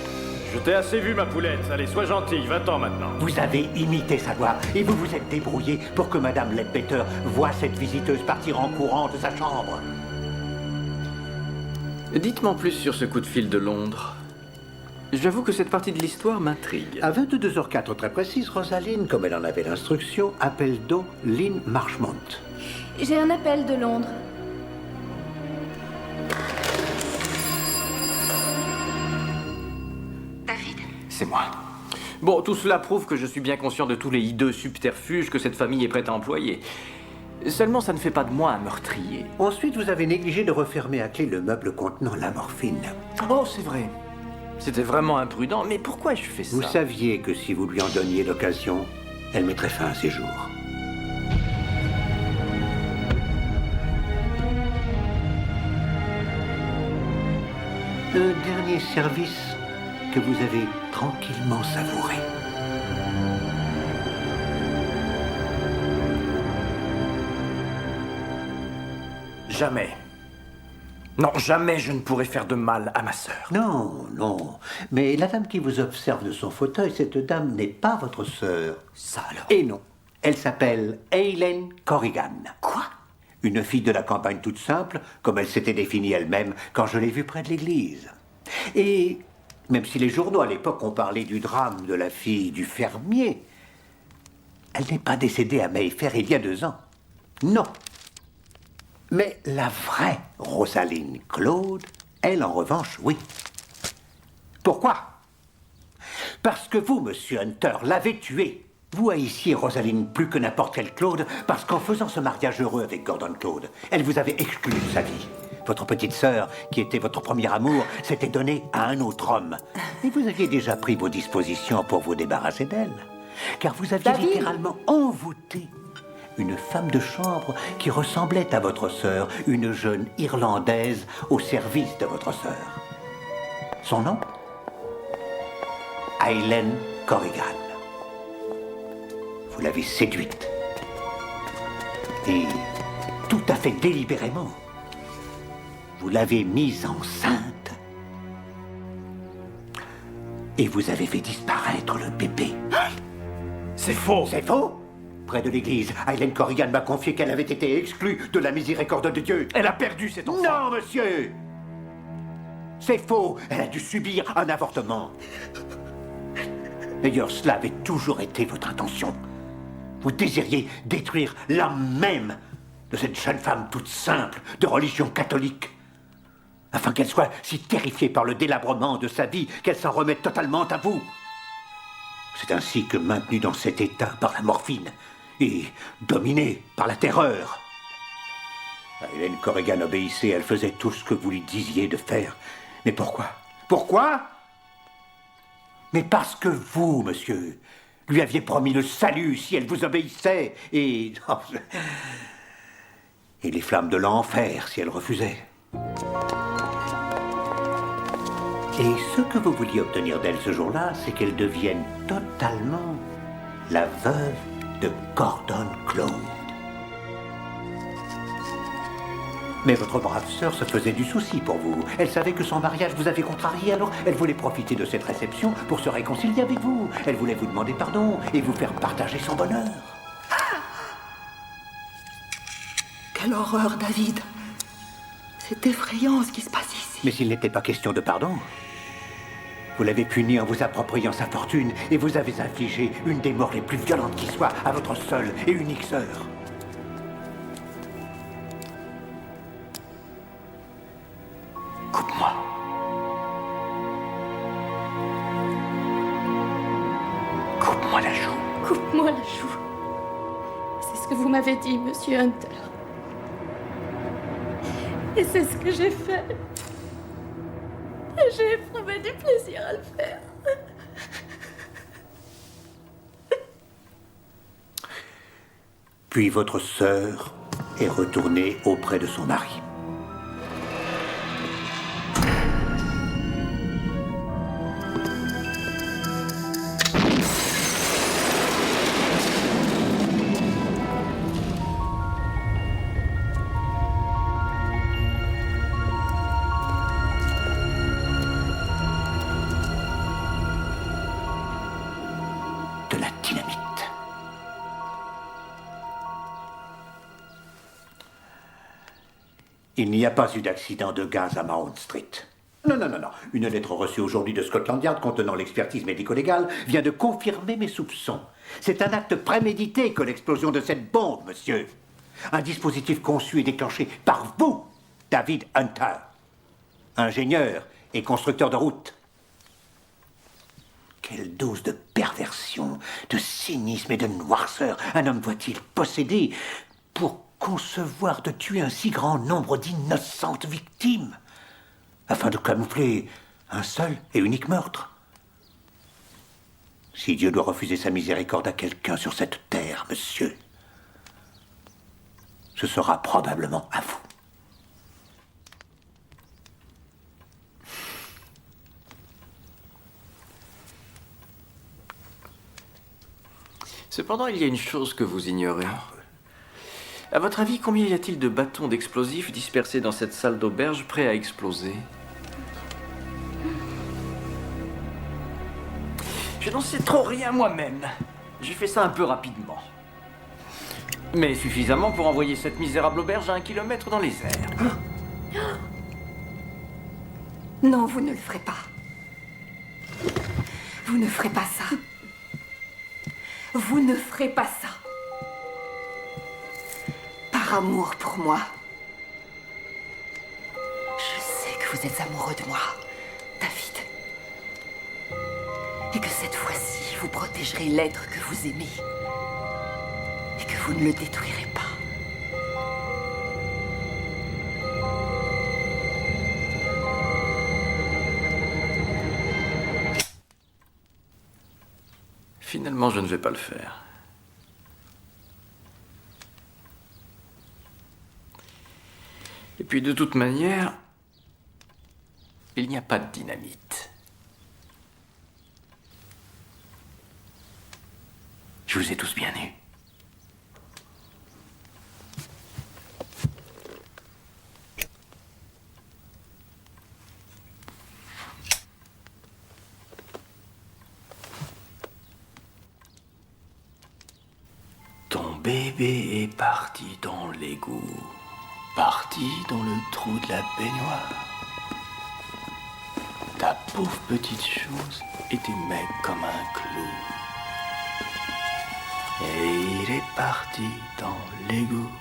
Je t'ai assez vu, ma poulette. Allez, sois gentille, va-t'en maintenant. Vous avez imité sa voix et vous vous êtes débrouillé pour que Madame Ledbetter voie cette visiteuse partir en courant de sa chambre. Dites-moi plus sur ce coup de fil de Londres. J'avoue que cette partie de l'histoire m'intrigue. À 22h04 très précise, Rosaline, comme elle en avait l'instruction, appelle donc Lynn Marchmont. J'ai un appel de Londres. C'est moi. Bon, tout cela prouve que je suis bien conscient de tous les hideux subterfuges que cette famille est prête à employer. Seulement, ça ne fait pas de moi un meurtrier. Ensuite, vous avez négligé de refermer à clé le meuble contenant la morphine. Oh, c'est vrai. C'était vraiment imprudent, mais pourquoi je fais ça? Vous saviez que si vous lui en donniez l'occasion, elle mettrait fin à ses jours. Un dernier service que vous avez tranquillement savouré. Jamais. Non, jamais je ne pourrais faire de mal à ma sœur. Non, non. Mais la dame qui vous observe de son fauteuil, cette dame n'est pas votre sœur. Ça alors? Et non. Elle s'appelle Eileen Corrigan. Quoi? Une fille de la campagne toute simple, comme elle s'était définie elle-même quand je l'ai vue près de l'église. Et même si les journaux à l'époque ont parlé du drame de la fille du fermier, elle n'est pas décédée à Mayfair il y a 2 ans. Non. Mais la vraie Rosaline Claude, elle en revanche, oui. Pourquoi? Parce que vous, monsieur Hunter, l'avez tuée. Vous haïssiez Rosaline plus que n'importe quel Claude, parce qu'en faisant ce mariage heureux avec Gordon Claude, elle vous avait exclu de sa vie. Votre petite sœur, qui était votre premier amour, s'était donnée à un autre homme. Et vous aviez déjà pris vos dispositions pour vous débarrasser d'elle. Car vous aviez littéralement envoûté une femme de chambre qui ressemblait à votre sœur, une jeune Irlandaise au service de votre sœur. Son nom? Eileen Corrigan. Vous l'avez séduite. Et tout à fait délibérément, vous l'avez mise enceinte. Et vous avez fait disparaître le bébé. C'est faux. C'est faux? Près de l'église, Eileen Corrigan m'a confié qu'elle avait été exclue de la miséricorde de Dieu. Elle a perdu cet enfant. Non, monsieur! C'est faux. Elle a dû subir un avortement. D'ailleurs, cela avait toujours été votre intention. Vous désiriez détruire l'âme même de cette jeune femme toute simple, de religion catholique, afin qu'elle soit si terrifiée par le délabrement de sa vie qu'elle s'en remette totalement à vous. C'est ainsi que, maintenue dans cet état par la morphine et dominée par la terreur, Eileen Corrigan obéissait, elle faisait tout ce que vous lui disiez de faire. Mais pourquoi? Pourquoi? Mais parce que vous, monsieur, lui aviez promis le salut si elle vous obéissait, et les flammes de l'enfer si elle refusait. Et ce que vous vouliez obtenir d'elle ce jour-là, c'est qu'elle devienne totalement la veuve de Gordon Cloud. Mais votre brave sœur se faisait du souci pour vous. Elle savait que son mariage vous avait contrarié, alors elle voulait profiter de cette réception pour se réconcilier avec vous. Elle voulait vous demander pardon et vous faire partager son bonheur. Quelle horreur, David. C'est effrayant ce qui se passe ici. Mais s'il n'était pas question de pardon, vous l'avez puni en vous appropriant sa fortune et vous avez infligé une des morts les plus violentes qui soient à votre seule et unique sœur. Coupe-moi. Coupe-moi la joue. Coupe-moi la joue. C'est ce que vous m'avez dit, monsieur Hunter. Et c'est ce que j'ai fait. Et j'ai éprouvé du plaisir à le faire. Puis votre sœur est retournée auprès de son mari. De la dynamite. Il n'y a pas eu d'accident de gaz à Mount Street. Non. Une lettre reçue aujourd'hui de Scotland Yard contenant l'expertise médico-légale vient de confirmer mes soupçons. C'est un acte prémédité que l'explosion de cette bombe, monsieur. Un dispositif conçu et déclenché par vous, David Hunter, ingénieur et constructeur de routes. Quelle dose de perversion, de cynisme et de noirceur un homme doit-il posséder pour concevoir de tuer un si grand nombre d'innocentes victimes afin de camoufler un seul et unique meurtre? Si Dieu doit refuser sa miséricorde à quelqu'un sur cette terre, monsieur, ce sera probablement à vous. Cependant, il y a une chose que vous ignorez. À votre avis, combien y a-t-il de bâtons d'explosifs dispersés dans cette salle d'auberge prêts à exploser? Je n'en sais trop rien moi-même. J'ai fait ça un peu rapidement. Mais suffisamment pour envoyer cette misérable auberge à 1 kilomètre dans les airs. Non, vous ne le ferez pas. Vous ne ferez pas ça. Vous ne ferez pas ça. Par amour pour moi. Je sais que vous êtes amoureux de moi, David. Et que cette fois-ci, vous protégerez l'être que vous aimez. Et que vous ne le détruirez pas. Finalement, je ne vais pas le faire. Et puis de toute manière, il n'y a pas de dynamite. Je vous ai tous bien eus. Ton bébé est parti dans l'égout, parti dans le trou de la baignoire. Ta pauvre petite chose était maigre comme un clou. Et il est parti dans l'égout.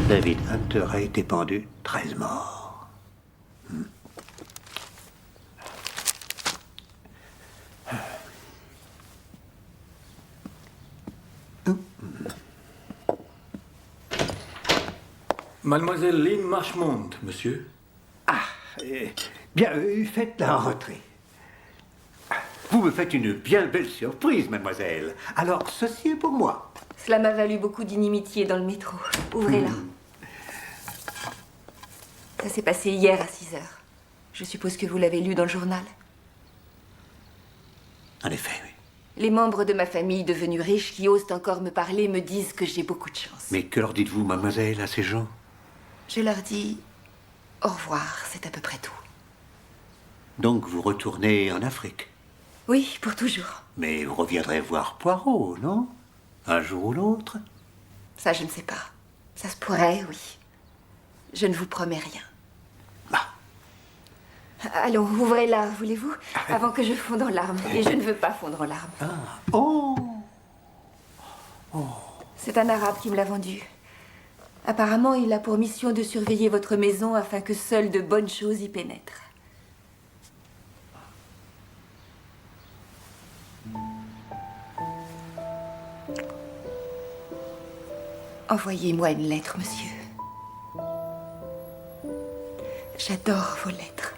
David Hunter a été pendu, 13 morts. Mademoiselle Lynn Marchmont, monsieur. Bien, faites la rentrée. Vous me faites une bien belle surprise, mademoiselle. Alors, ceci est pour moi. Cela m'a valu beaucoup d'inimitié dans le métro. Ouvrez-la. Ça s'est passé hier à 6 heures. Je suppose que vous l'avez lu dans le journal. En effet, oui. Les membres de ma famille devenus riches qui osent encore me parler me disent que j'ai beaucoup de chance. Mais que leur dites-vous, mademoiselle, à ces gens? Je leur dis au revoir, c'est à peu près tout. Donc vous retournez en Afrique? Oui, pour toujours. Mais vous reviendrez voir Poirot, non? Un jour ou l'autre? Ça, je ne sais pas. Ça se pourrait, oui. Je ne vous promets rien. Allons, ouvrez-la, voulez-vous? Avant que je fonde en larmes. Et je ne veux pas fondre en larmes. Oh! C'est un Arabe qui me l'a vendu. Apparemment, il a pour mission de surveiller votre maison afin que seules de bonnes choses y pénètrent. Envoyez-moi une lettre, monsieur. J'adore vos lettres.